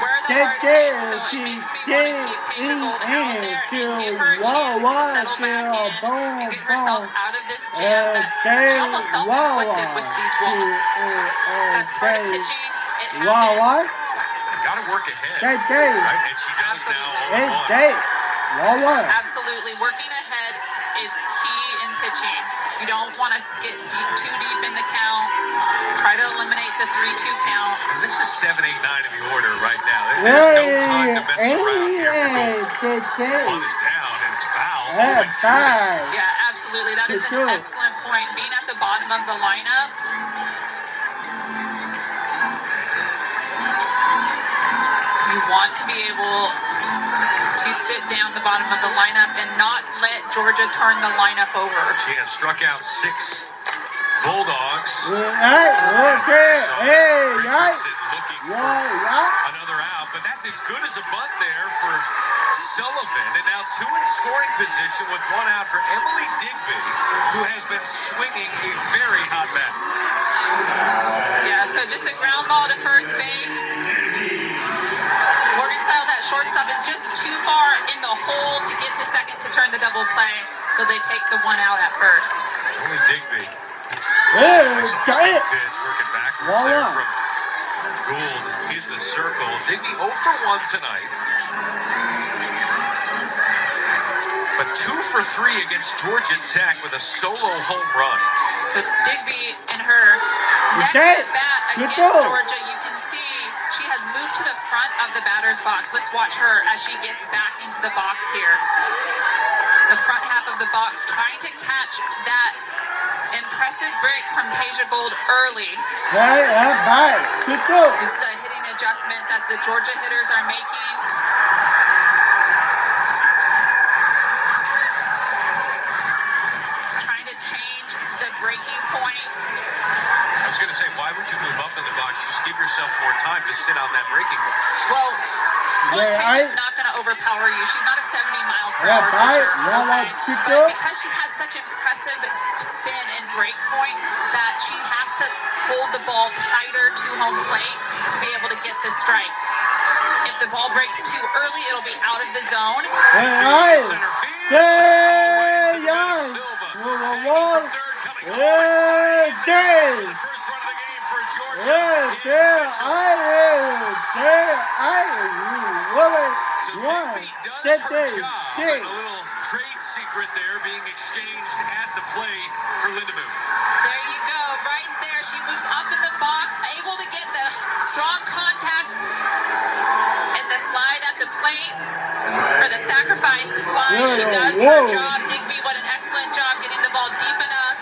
Where are the hard hits? So it makes me want to keep Peja Gold out there and give her a chance to settle back in and get herself out of this jam that she almost self-inflicted with these walks. That's part of pitching. It happens.
Got to work ahead. Right? And she does now.
Absolutely. Working ahead is key in pitching. You don't want to get too deep in the count. Try to eliminate the 3-2 counts.
This is 7, 8, 9 in the order right now. There's no time to mess around here. One is down and it's foul.
Yeah, absolutely. That is an excellent point. Being at the bottom of the lineup, you want to be able to sit down the bottom of the lineup and not let Georgia turn the lineup over.
She has struck out 6 Bulldogs. Richardson looking for another out, but that's as good as a bunt there for Sullivan. And now 2 in scoring position with 1 out for Emily Digby, who has been swinging a very hot bat.
Yeah, so just a ground ball to first base. Morgan Styles at shortstop is just too far in the hole to get to second to turn the double play, so they take the 1 out at first.
Only Digby. Nice pitch working backwards there from Gould in the circle. Digby 0 for 1 tonight. But 2 for 3 against Georgia Tech with a solo home run.
So Digby in her next at bat against Georgia, you can see she has moved to the front of the batter's box. Let's watch her as she gets back into the box here. The front half of the box, trying to catch that impressive break from Peja Gold early. This is a hitting adjustment that the Georgia hitters are making. Trying to change the breaking point.
I was going to say, why would you move up in the box? Just give yourself more time to sit on that breaking ball.
Well, Peja's not going to overpower you. She's not a 70-mile-per-hour pitcher. But because she has such impressive spin and break point that she has to hold the ball tighter to home plate to be able to get the strike. If the ball breaks too early, it'll be out of the zone.
A little trade secret there being exchanged at the plate for Lindemuth.
There you go, right there. She moves up in the box, able to get the strong contact and the slide at the plate for the sacrifice fly. She does her job. Digby, what an excellent job getting the ball deep enough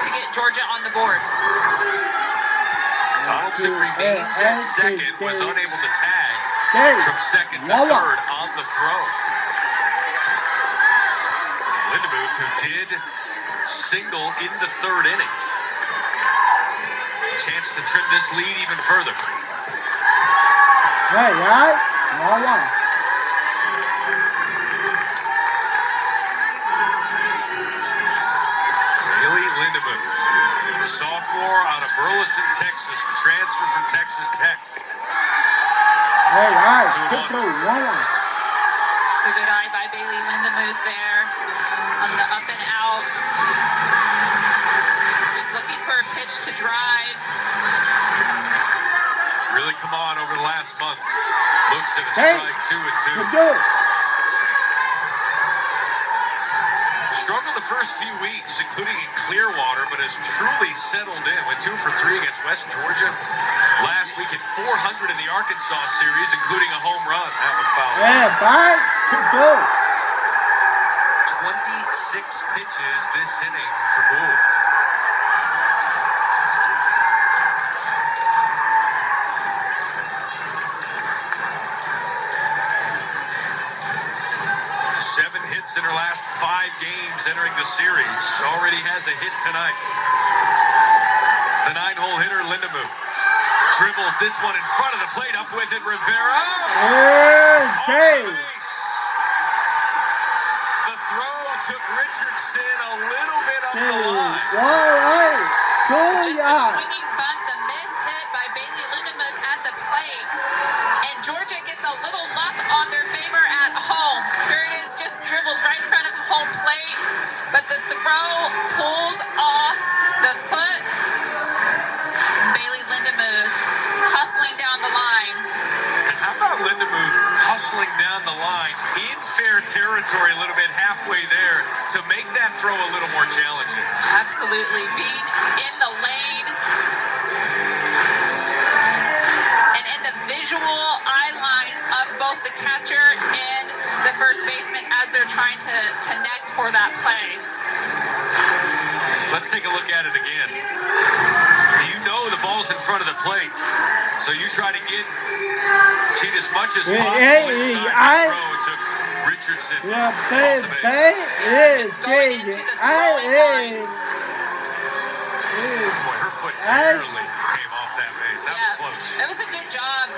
to get Georgia on the board.
Donaldson remains at second, was unable to tag from second to third on the throw. Lindemuth, who did single in the third inning. Chance to trim this lead even further. Bailey Lindemuth, sophomore out of Burleson, Texas, the transfer from Texas Tech.
So good eye by Bailey Lindemuth there on the up and out. Just looking for a pitch to drive.
Really come on over the last month. Looks at a strike, 2-2. Struggled the first few weeks, including in Clearwater, but has truly settled in. Went 2 for 3 against West Georgia. Last week at 400 in the Arkansas series, including a home run. That one fouled. 26 pitches this inning for Gould. In her last 5 games entering the series. Already has a hit tonight. The 9-hole hitter, Lindemuth. Dribbles this one in front of the plate. Up with it, Rivera. The throw took Richardson a little bit up the line.
Just a swinging bunt, the miss hit by Bailey Lindemuth at the plate. And Georgia gets a little luck on their favor at home. Here it is, just dribbles right in front of home plate, but the throw pulls off the foot. Bailey Lindemuth hustling down the line.
How about Lindemuth hustling down the line in fair territory a little bit halfway there to make that throw a little more challenging?
Absolutely. Being in the lane and in the visual eye line of both the catcher and the first baseman as they're trying to connect for that play.
Let's take a look at it again. You know the ball's in front of the plate, so you try to cheat as much as possible inside the throw. It took Richardson off the base.
Going into the throwing line.
Boy, her foot barely came off that base. That was close.
It was a good job.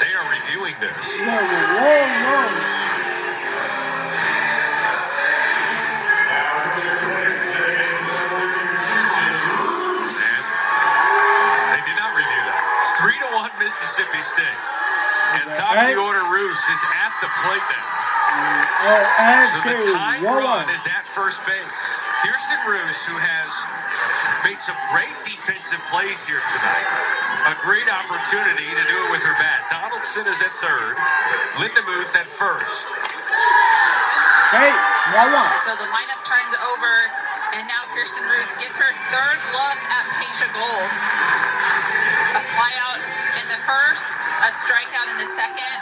They are reviewing this. Mississippi State. And top of the order, Roos is at the plate now. So the tying run is at first base. Kirsten Roos, who has made some great defensive plays here tonight. A great opportunity to do it with her bat. Donaldson is at third. Lindemuth at first.
So the lineup turns over, and now Kirsten Roos gets her third look at Peja Gould. A flyout in the first, a strikeout in the second.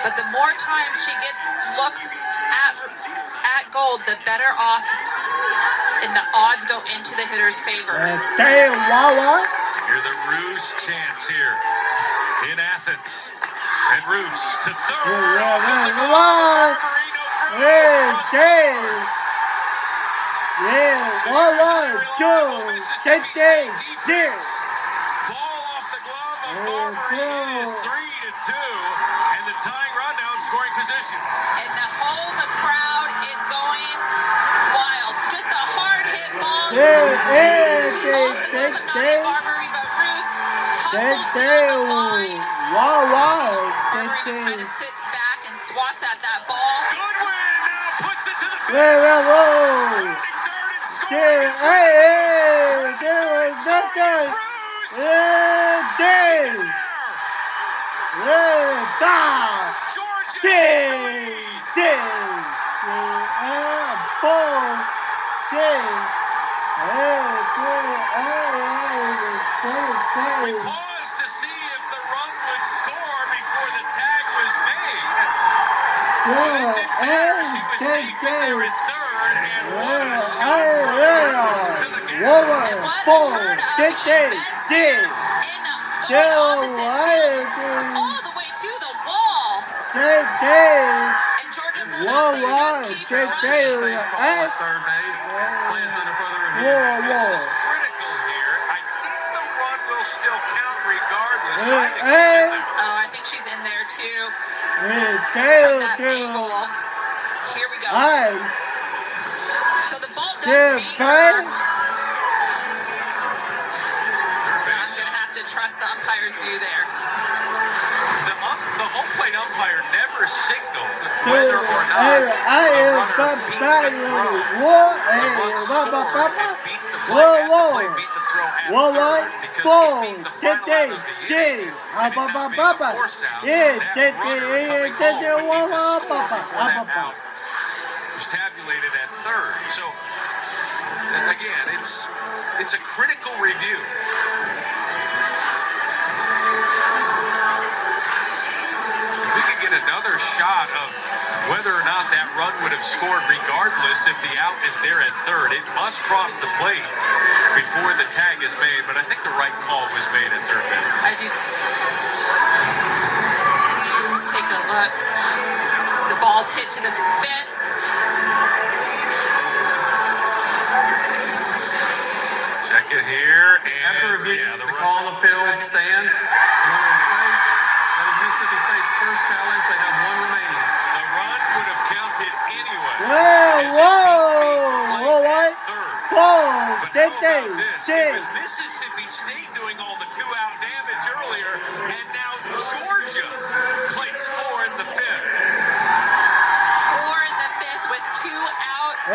But the more times she gets looks at Gould, the better off, and the odds go into the hitter's favor.
Hear the Roos chants here in Athens. And Roos to third. Barberini is 3-2, and the tying run now in scoring position.
And the home crowd is going wild. Just a hard hit ball. Off the glove of
day.
Barbary, but Bruce
Day,
hustles
day.
down the line.
Wow, wow.
Barbary just kind of sits back and swats at that ball.
Goodwin now puts it to the
Whoa, whoa, whoa.
rounding third and scoring.
Hey, hey, there was nothing. Day.
We paused to see if the run would score before the tag was made. But it didn't matter. She was safe in there at third, and what a shot from Bruce to the gap.
And what a turn of events here in going opposite field, all the way to the wall. And Georgia just keeps running.
Safe call at third base. Plays under further review.
This is critical here. I think the run will still count regardless. I think she's in there too. From that angle. Here we go. So the ball does beat her. I'm going to have to trust the umpire's view there. The home plate umpire never signaled whether or not a runner beat the throw. The run scored and beat the play at the plate, beat the throw at third, because it being the final out of the inning and it not being a force out, that runner coming home would need to score before that out was tabulated at third. So, again, it's a critical review. We could get another shot of whether or not that run would have scored regardless if the out is there at third. It must cross the plate before the tag is made, but I think the right call was made at third base.
I do. Let's take a look. The ball's hit to the fence.
Check it here. And
After review,
the
call on the field stands. That is Mississippi State's first challenge. They have one remaining.
The run would have counted anyway. It was Mississippi State doing all the two-out damage earlier, and now Georgia plates 4 in the 5th.
4 in the 5th with 2 outs.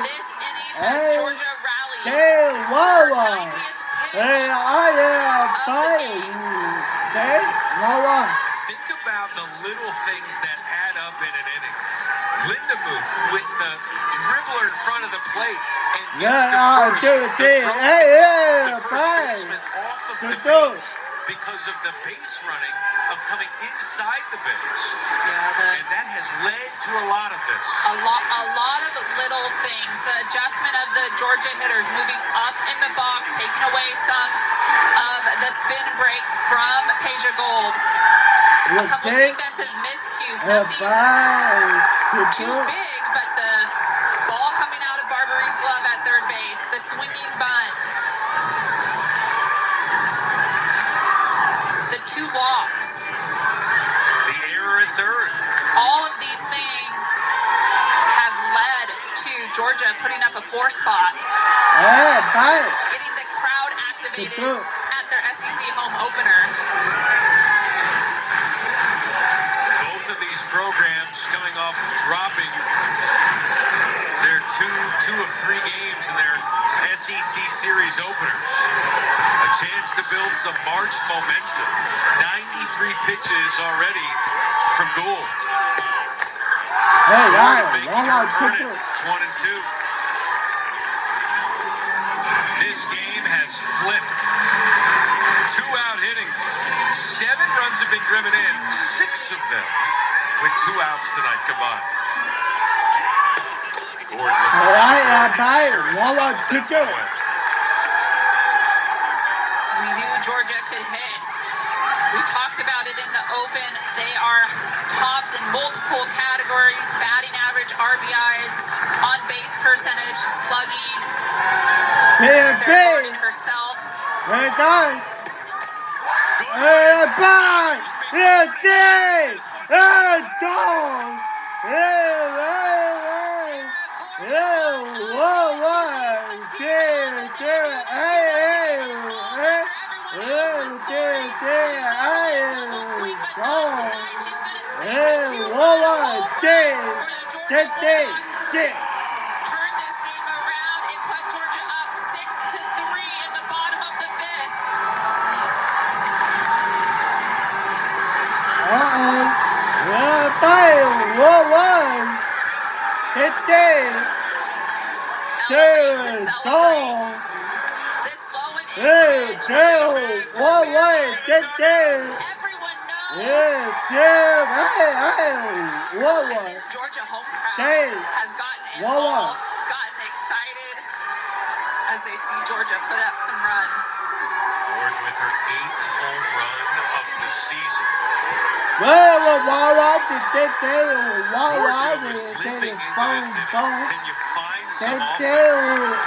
This inning as Georgia rallies.
Think about the little things that add up in an inning. Lindemuth with the dribbler in front of the plate and gets to first. The throw takes the first baseman off of the base because of the base running of coming inside the base. And that has led to a lot of this.
A lot of little things. The adjustment of the Georgia hitters moving up in the box, taking away some of the spin break from Peja Gold. A couple defensive miscues. Nothing too big, but the ball coming out of Barbary's glove at third base. The swinging bunt. The 2 walks.
The error at third.
All of these things have led to Georgia putting up a 4 spot. Getting the crowd activated at their SEC home opener.
Both of these programs coming off dropping their two of 3 games in their SEC series openers. A chance to build some March momentum. 93 pitches already from Gould. Making her earn it. It's 1-2. This game has flipped. 2-out hitting. 7 runs have been driven in. 6 of them with 2 outs tonight combined. Gord
We knew Georgia could hit. We talked about it in the open. They are tops in multiple categories: batting average, RBIs, on-base percentage, slugging. Sarah Gordon herself. Georgia Bulldogs turned this game around and put Georgia up 6-3 in the bottom of the fifth. This Georgia home crowd has gotten involved, gotten excited as they see Georgia put up some runs.
Ford with her 8th home run of the season.
Georgia
was limping into this inning. Can you find some offense?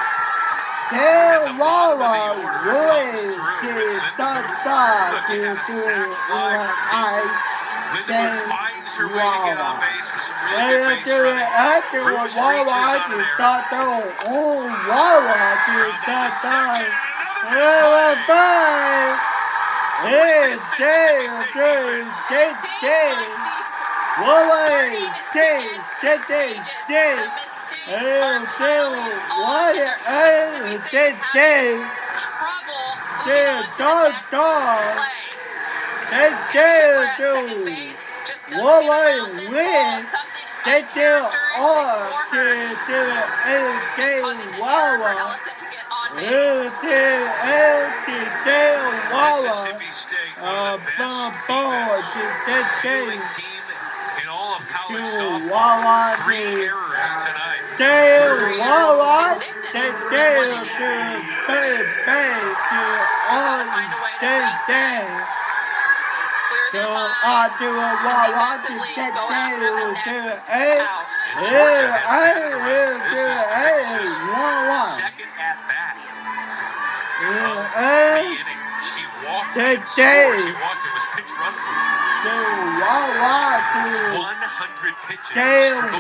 And the bottom of the order comes through with Linda Booth. Look, you got a sac fly from deep. Linda Booth finds her way to get on base with some really good base running. Bruce reaches on an error. Mississippi State, one of the best fielding team in all of college softball. 3 errors tonight. Georgia has been this is Texas' second at bat of the inning. She walked and scored. She walked. It was pitch run for 100 pitches for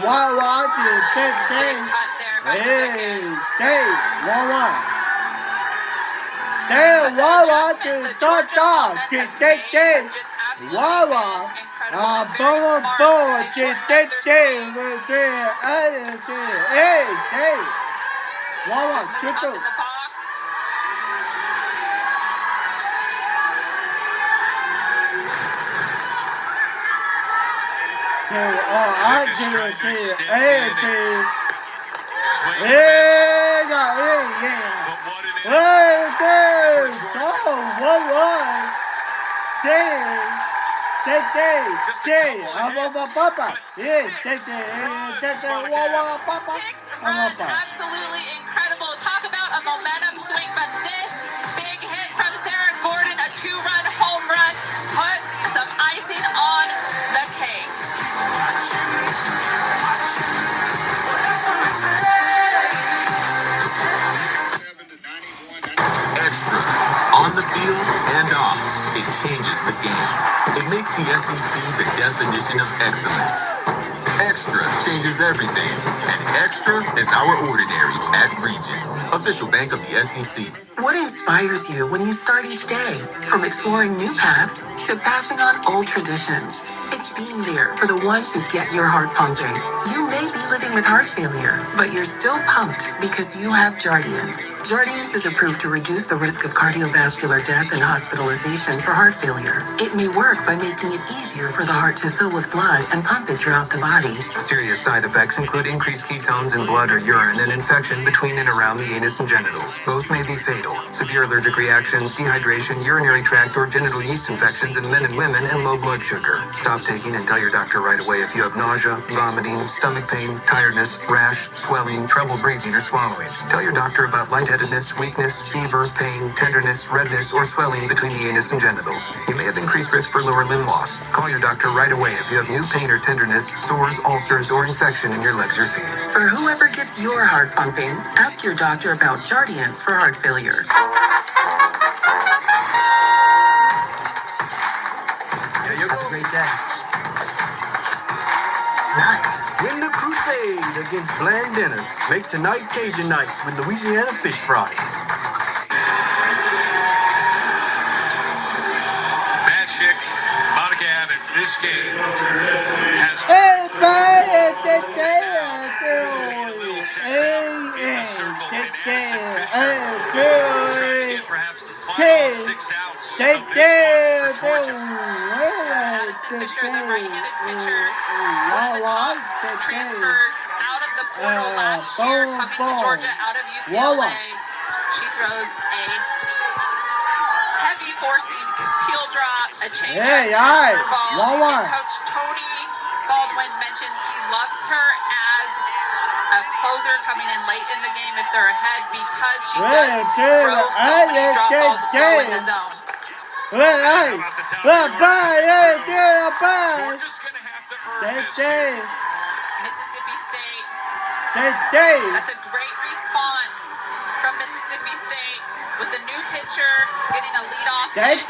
Absolutely incredible. Talk about a momentum swing, but this big hit from Sarah Gordon, a 2-run home run, puts some icing on the cake.
Extra, on the field and off, it changes the game. It makes the SEC the definition of excellence. Extra changes everything, and Extra is our ordinary at Regions, official bank of the SEC.
What inspires you when you start each day? From exploring new paths to passing on old traditions. It's being there for the ones who get your heart pumping. You may be living with heart failure, but you're still pumped because you have Jardiance. Jardiance is approved to reduce the risk of cardiovascular death and hospitalization for heart failure. It may work by making it easier for the heart to fill with blood and pump it throughout the body.
Serious side effects include increased ketones in blood or urine and infection between and around the anus and genitals. Both may be fatal. Severe allergic reactions, dehydration, urinary tract or genital yeast infections in men and women, and low blood sugar. Stop taking and tell your doctor right away if you have nausea, vomiting, stomach pain, tiredness, rash, swelling, trouble breathing or swallowing. Tell your doctor about lightheadedness, weakness, fever, pain, tenderness, redness, or swelling between the anus and genitals. You may have increased risk for lower limb loss. Call your doctor right away if you have new pain or tenderness, sores, ulcers, or infection in your legs or feet.
For whoever gets your heart pumping, ask your doctor about Jardiance for heart failure.
Have a great day.
Nice.
Win the crusade against bland dinners. Make tonight Cajun night with Louisiana fish fries.
Matt Schick, Monica Abbott, this game has in the circle, and Addison Fisher trying to get perhaps the final 6 outs of this one for Georgia.
Addison Fisher, the right-handed pitcher, one of the top transfers out of the portal last year, coming to Georgia out of UCLA. She throws a heavy four-seam peel drop, a changeup, and a screwball. And Coach Tony Baldwin mentions he loves her as a closer coming in late in the game if they're ahead because she does throw so many drop balls low in the zone.
Georgia's going to have to earn this here.
Mississippi State. That's a great response from Mississippi State with the new pitcher getting a leadoff hit.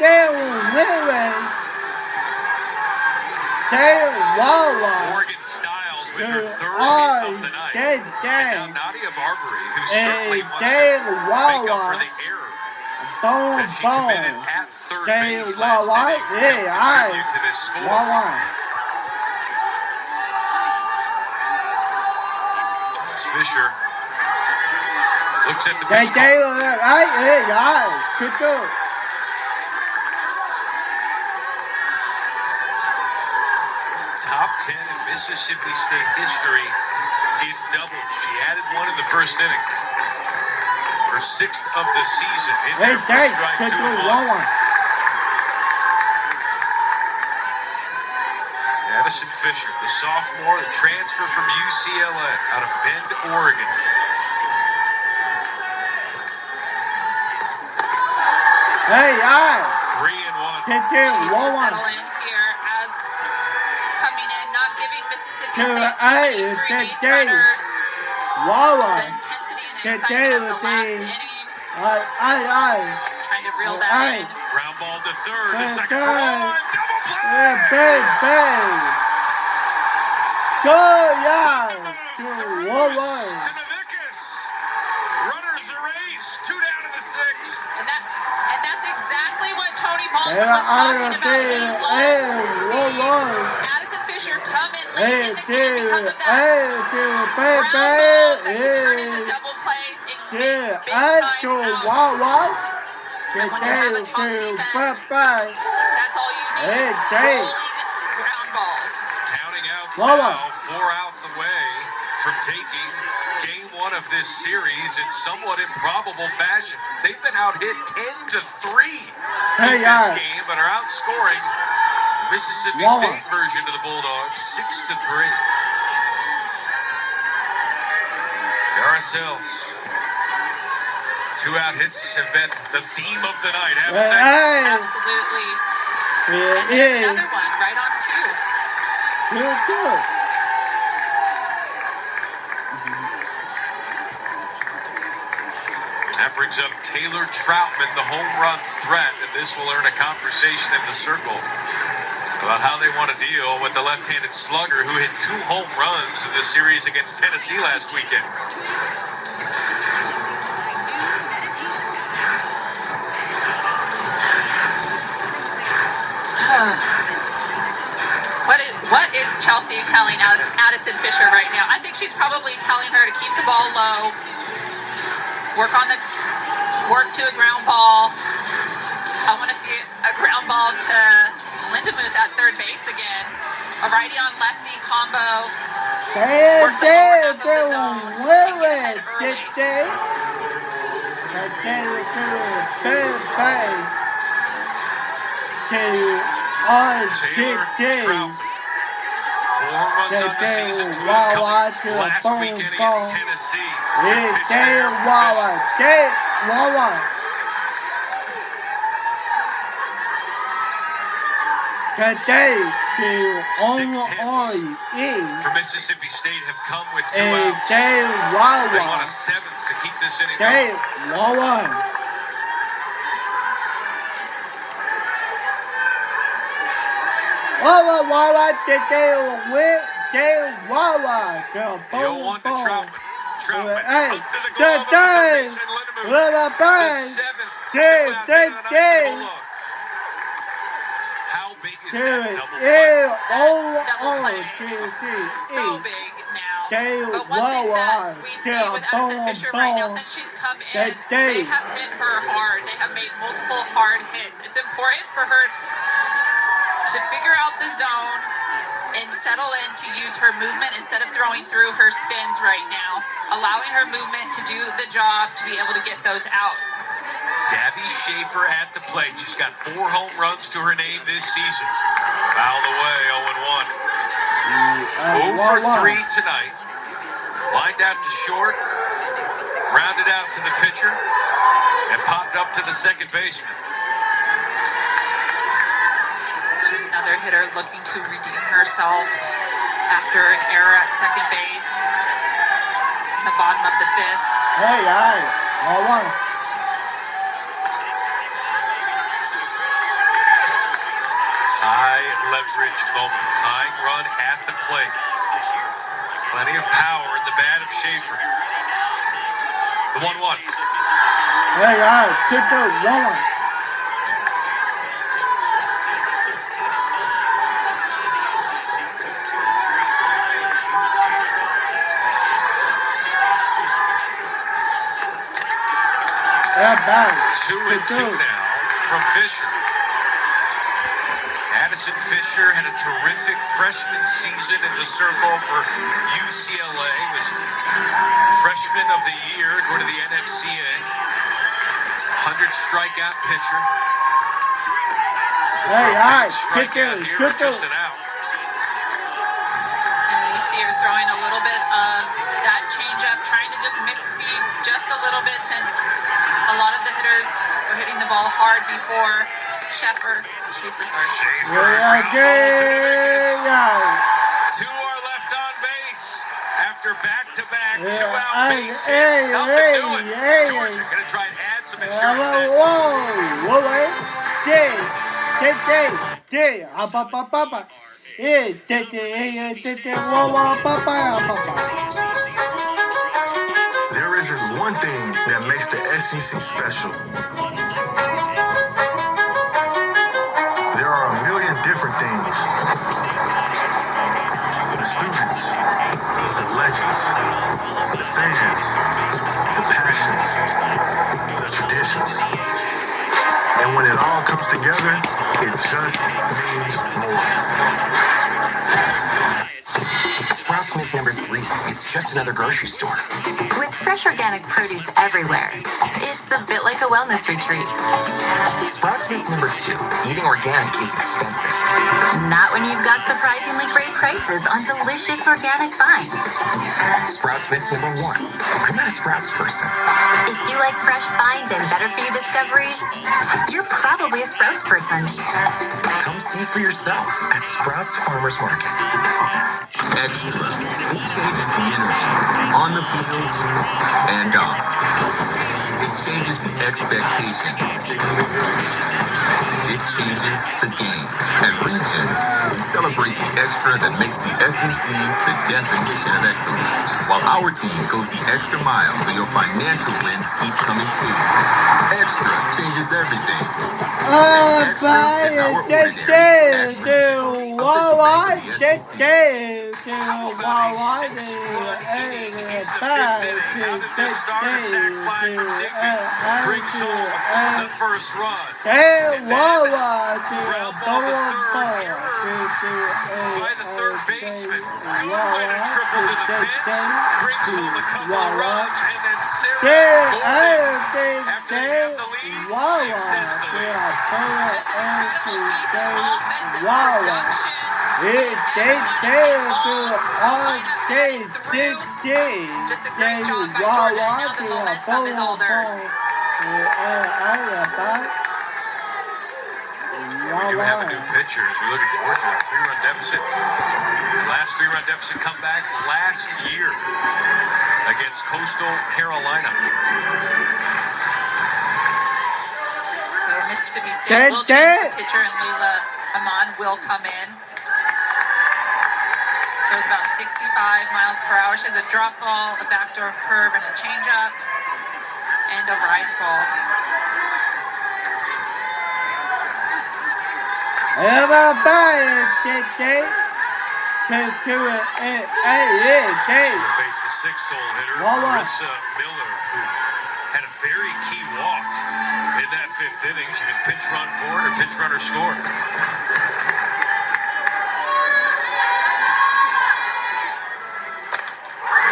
Morgan Stiles with her third hit of the night. And now Nadia Barbary, who certainly wants to make up for the error that she committed at third base last inning to contribute to this score. As Fisher looks at the pitch clock. Top 10 in Mississippi State history in doubles. She added one in the first inning. Her 6th of the season in their first strike 2-1. Addison Fisher, the sophomore, the transfer from UCLA out of Bend, Oregon.
Hey,
3-1.
Needs to settle in here as coming in, not giving Mississippi State too many free base runners. The intensity and excitement of the last inning. Trying to reel that in.
Ground ball to third, the second for one. Double play! To Navikas. Runners erase. 2 down to the 6th.
And that's exactly what Tony Baldwin was talking about. He loves seeing Addison Fisher come in late in the game because of that ground balls that can turn into double plays and make big time outs. And when you have a top defense, that's all you need. Rolling ground balls.
Counting outs now, 4 outs away from taking game 1 of this series in somewhat improbable fashion. They've been out hit 10-3 in this game, but are outscoring Mississippi State version of the Bulldogs 6-3. Carousels. 2-out hits have been the theme of the night, haven't they?
Absolutely. And there's another one right on cue.
That brings up Taylor Troutman, the home run threat, and this will earn a conversation in the circle about how they want to deal with the left-handed slugger who hit 2 home runs in the series against Tennessee last weekend.
What is Chelsea telling Addison Fisher right now? I think she's probably telling her to keep the ball low, work to a ground ball. I want to see a ground ball to Lindemuth at third base again. A righty on lefty combo. Work the lower half of the zone and get ahead
Taylor Troutman. 4 runs on the season, 2 last weekend against Tennessee. For Mississippi State have come with 2 outs. They want a 7th to keep this inning going. The 0-1 to Troutman. Troutman up to the glove of the third baseman Lindemuth. The 7th 2-out hit of the night for the Bulldogs. How big is that double play?
Double play. So big now. But one thing that we see with Addison Fisher right now, since she's come in, they have hit her hard. They have made multiple hard hits. It's important for her to figure out the zone and settle in to use her movement instead of throwing through her spins right now, allowing her movement to do the job to be able to get those outs.
Gabby Schaefer at the plate. She's got 4 home runs to her name this season. Fouled away, 0-1. 0 for 3 tonight. Lined out to short, rounded out to the pitcher, and popped up to the second baseman.
She's another hitter looking to redeem herself after an error at second base in the bottom of the 5th.
Hey, guys, 1-1.
High leverage moment. Tying run at the plate. Plenty of power in the bat of Schaefer. The 1-1.
Hey, guys, 2-2, 1-1.
Yeah, 2-2 now from Fisher. Addison Fisher had a terrific freshman season in the circle for UCLA. Was freshman of the year according to the NFCA. 100 strikeout pitcher.
Hey, guys,
strikeout here, just an out.
And you see her throwing a little bit of that changeup, trying to just mix speeds just a little bit since a lot of the hitters were hitting the ball hard before. Schaefer. 2 are
left on base after back-to-back 2-out base hits. Nothing doing. Georgia going to try and add some insurance
There isn't one thing that makes the SEC special. There are a million different things. The students, the legends, the fans, the passions, the traditions. And when it all comes together, it just means more.
Sprouts Myth number 3. It's just another grocery store.
With fresh organic produce everywhere, it's a bit like a wellness retreat.
Sprouts Myth number 2. Eating organic is expensive.
Not when you've got surprisingly great prices on delicious organic finds.
Sprouts Myth number 1. I'm not a Sprouts person.
If you like fresh finds and better-for-you discoveries, you're probably a Sprouts person.
Come see for yourself at Sprouts Farmers Market.
Extra. It changes the energy on the field and off. It changes the expectations. It changes the game. At Regions, we celebrate the extra that makes the SEC the definition of excellence, while our team goes the extra mile so your financial wins keep coming too. Extra changes everything. Extra is our ordinary. At Regions, official bank of the SEC.
Brings home the first run. By the third baseman. Good way to triple to the fence. Brings home a couple of runs. And then Sarah Gordon, after they have the lead, she extends the lead.
Just an incredible piece of offensive production. Just a great job by Georgia. Now the momentum is all theirs.
We do have a new pitcher as we look at Georgia. A 3-run deficit. Last 3-run deficit comeback last year against Coastal Carolina.
So Mississippi State will change the pitcher and Leila Amon will come in. Throws about 65 miles per hour. She has a drop ball, a backdoor curve, and a changeup, and a rise ball.
face the six-hole hitter, Marissa Miller, who had a very key walk in that fifth inning. She was pinch run forward or pinch runner scored.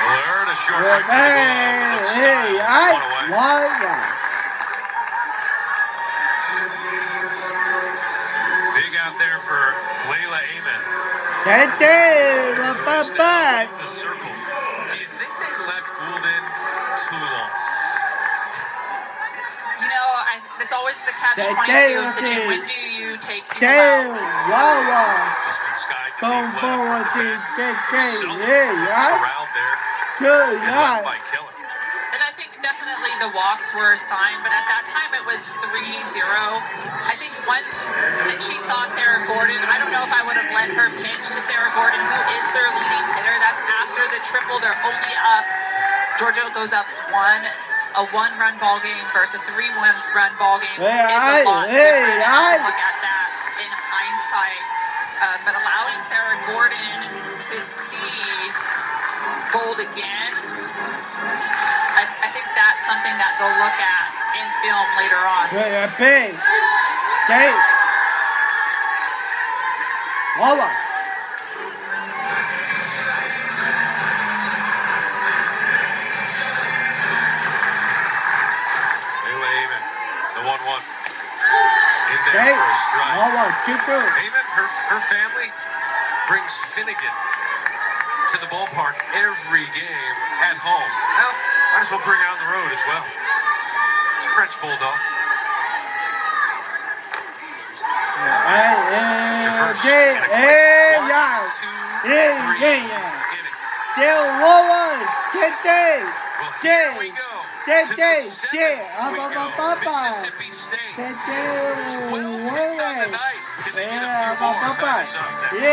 Miller and a short right by the glove of Stein. One away. Big out there for Layla Amen. The circle. Do you think they left Gould in too long?
You know, it's always the catch-22 of pitching. When do you take people out?
This one skied to deep left. Corralled there. And left by Kelly.
And I think definitely the walks were a sign, but at that time it was 3-0. I think once that she saw Sarah Gordon, I don't know if I would have let her pitch to Sarah Gordon, who is their leading hitter. That's after the triple. They're only up. Georgia goes up a one-run ball game versus a 3-run ball game is a lot different. Look at that in hindsight. But allowing Sarah Gordon to see Gold again, I think that's something that they'll look at in film later on.
The 1-1. In there for a strike. Amen, her family brings Finnegan to the ballpark every game at home. Well, might as well bring her on the road as well. She's a French bulldog. To first, and a quick 1, 2, 3 inning. Well, here we go. To the seventh we go. Mississippi State. 12 hits on the night. Can they get a few more? Tie this up next.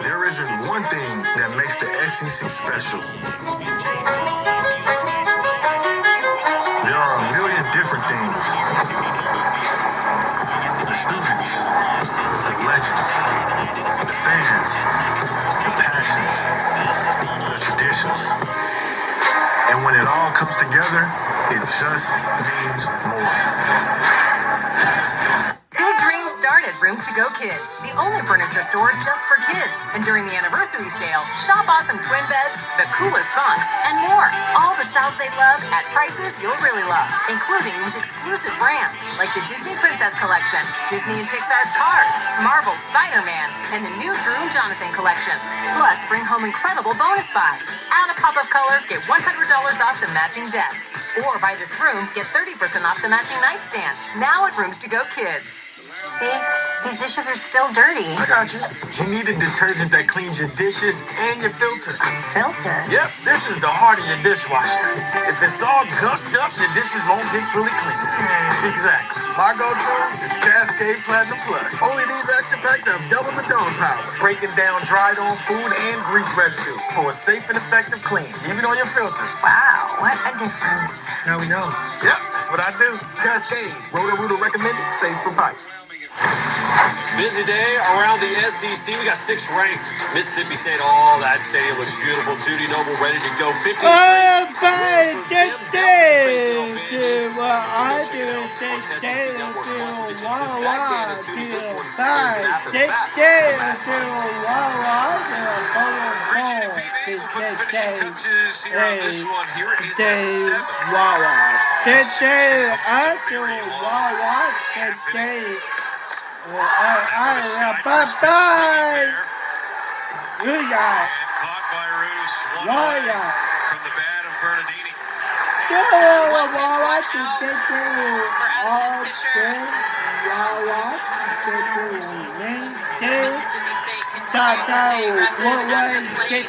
There isn't one thing that makes the SEC special. There are a million different things. The students, the legends, the fans, the passions, the traditions. And when it all comes together, it just means more.
Big dreams start at Rooms to Go Kids, the only furniture store just for kids. And during the anniversary sale, shop awesome twin beds, the coolest bunks, and more. All the styles they love at prices you'll really love, including these exclusive brands like the Disney Princess Collection, Disney and Pixar's Cars, Marvel's Spider-Man, and the new Drew and Jonathan Collection. Plus, bring home incredible bonus buys. Add a pop of color, get $100 off the matching desk. Or buy this room, get 30% off the matching nightstand. Now at Rooms to Go Kids.
See? These dishes are still dirty.
I got you. You need a detergent that cleans your dishes and your filter.
Filter?
Yep, this is the heart of your dishwasher. If it's all gunked up, your dishes won't get fully clean. Exactly. My go-to is Cascade Platinum Plus. Only these action packs have double the Dawn power, breaking down dried-on food and grease residue for a safe and effective clean, even on your filter.
Wow, what a difference.
Now we know. Yep, that's what I do. Cascade. Roto-Rooter recommended, safe for pipes.
Busy day around the SEC. We got 6 ranked. Mississippi State. Oh, that stadium looks beautiful. Duty Noble ready to go. 15 We'll put finishing touches here on this one here in the 7th. Caught by Roos, 1 away from the bat of Bernardini.
Mississippi State continues to stay aggressive at the plate.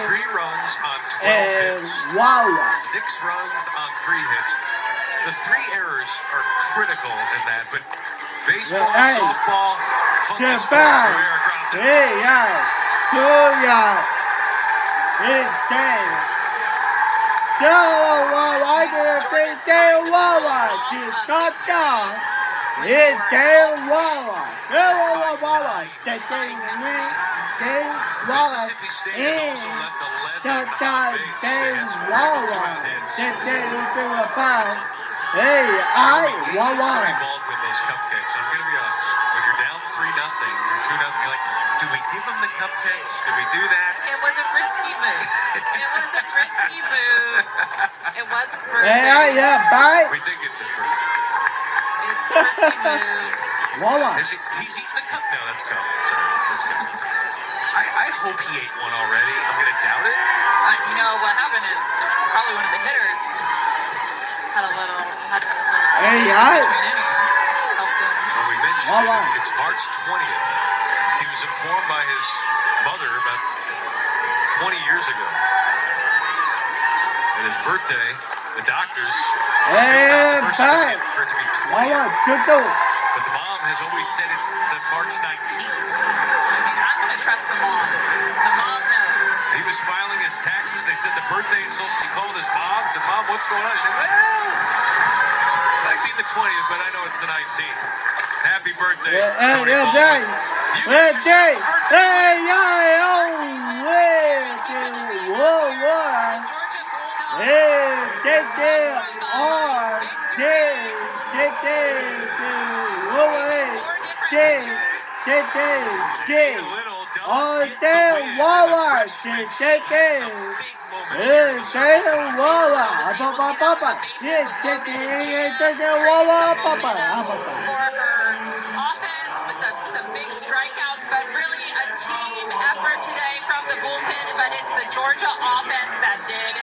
Three runs on 12 hits. 6 runs on 3 hits. The 3 errors are critical in that, but baseball, softball, Funky Sports,
goodbye.
Rivera Grande.
Hey, yeah. Cool, yeah. Hey, dang. Go, Wawa, get Wawa. Just got down. Hey, damn Wawa. Go, Wawa. That thing, man. Damn Wawa.
Mississippi State has also left 11 on base.
Damn
It's
Wawa.
two out hits.
That thing is doing a fine. Hey, I, Wawa.
Too involved with those cupcakes. I'm gonna be honest. When you're down 3-0, you're 2-0. You're like, do we give them the cupcakes? Do we do that?
It was a risky move. It was a risky move. It was his birthday.
Yeah, bye.
We think it's his birthday.
It's a risky move.
Wawa.
He's eating the cup. No, that's coming. Sorry. That's coming. I hope he ate one already. I'm gonna doubt it.
You know what happened is probably one of the hitters had a little.
Hey, I.
Well, we mentioned it's March 20th. He was informed by his mother about 20 years ago. At his birthday, the doctors
Hey, bye.
for it to be 20th.
Wawa, good though.
But the mom has always said it's the March 19th.
I'm gonna trust the mom. The mom knows.
He was filing his taxes. They said the birthday and social. He called his mom. Said, "Mom, what's going on?" She said, "Well, it might be the 20th, but I know it's the 19th." Happy birthday, Tony Baldwin.
Hey,
Birthday.
hey, oh, whoa. Hey, oh, damn, Wawa,
Offense with some big strikeouts, but really a team effort today from the bullpen. But it's the Georgia offense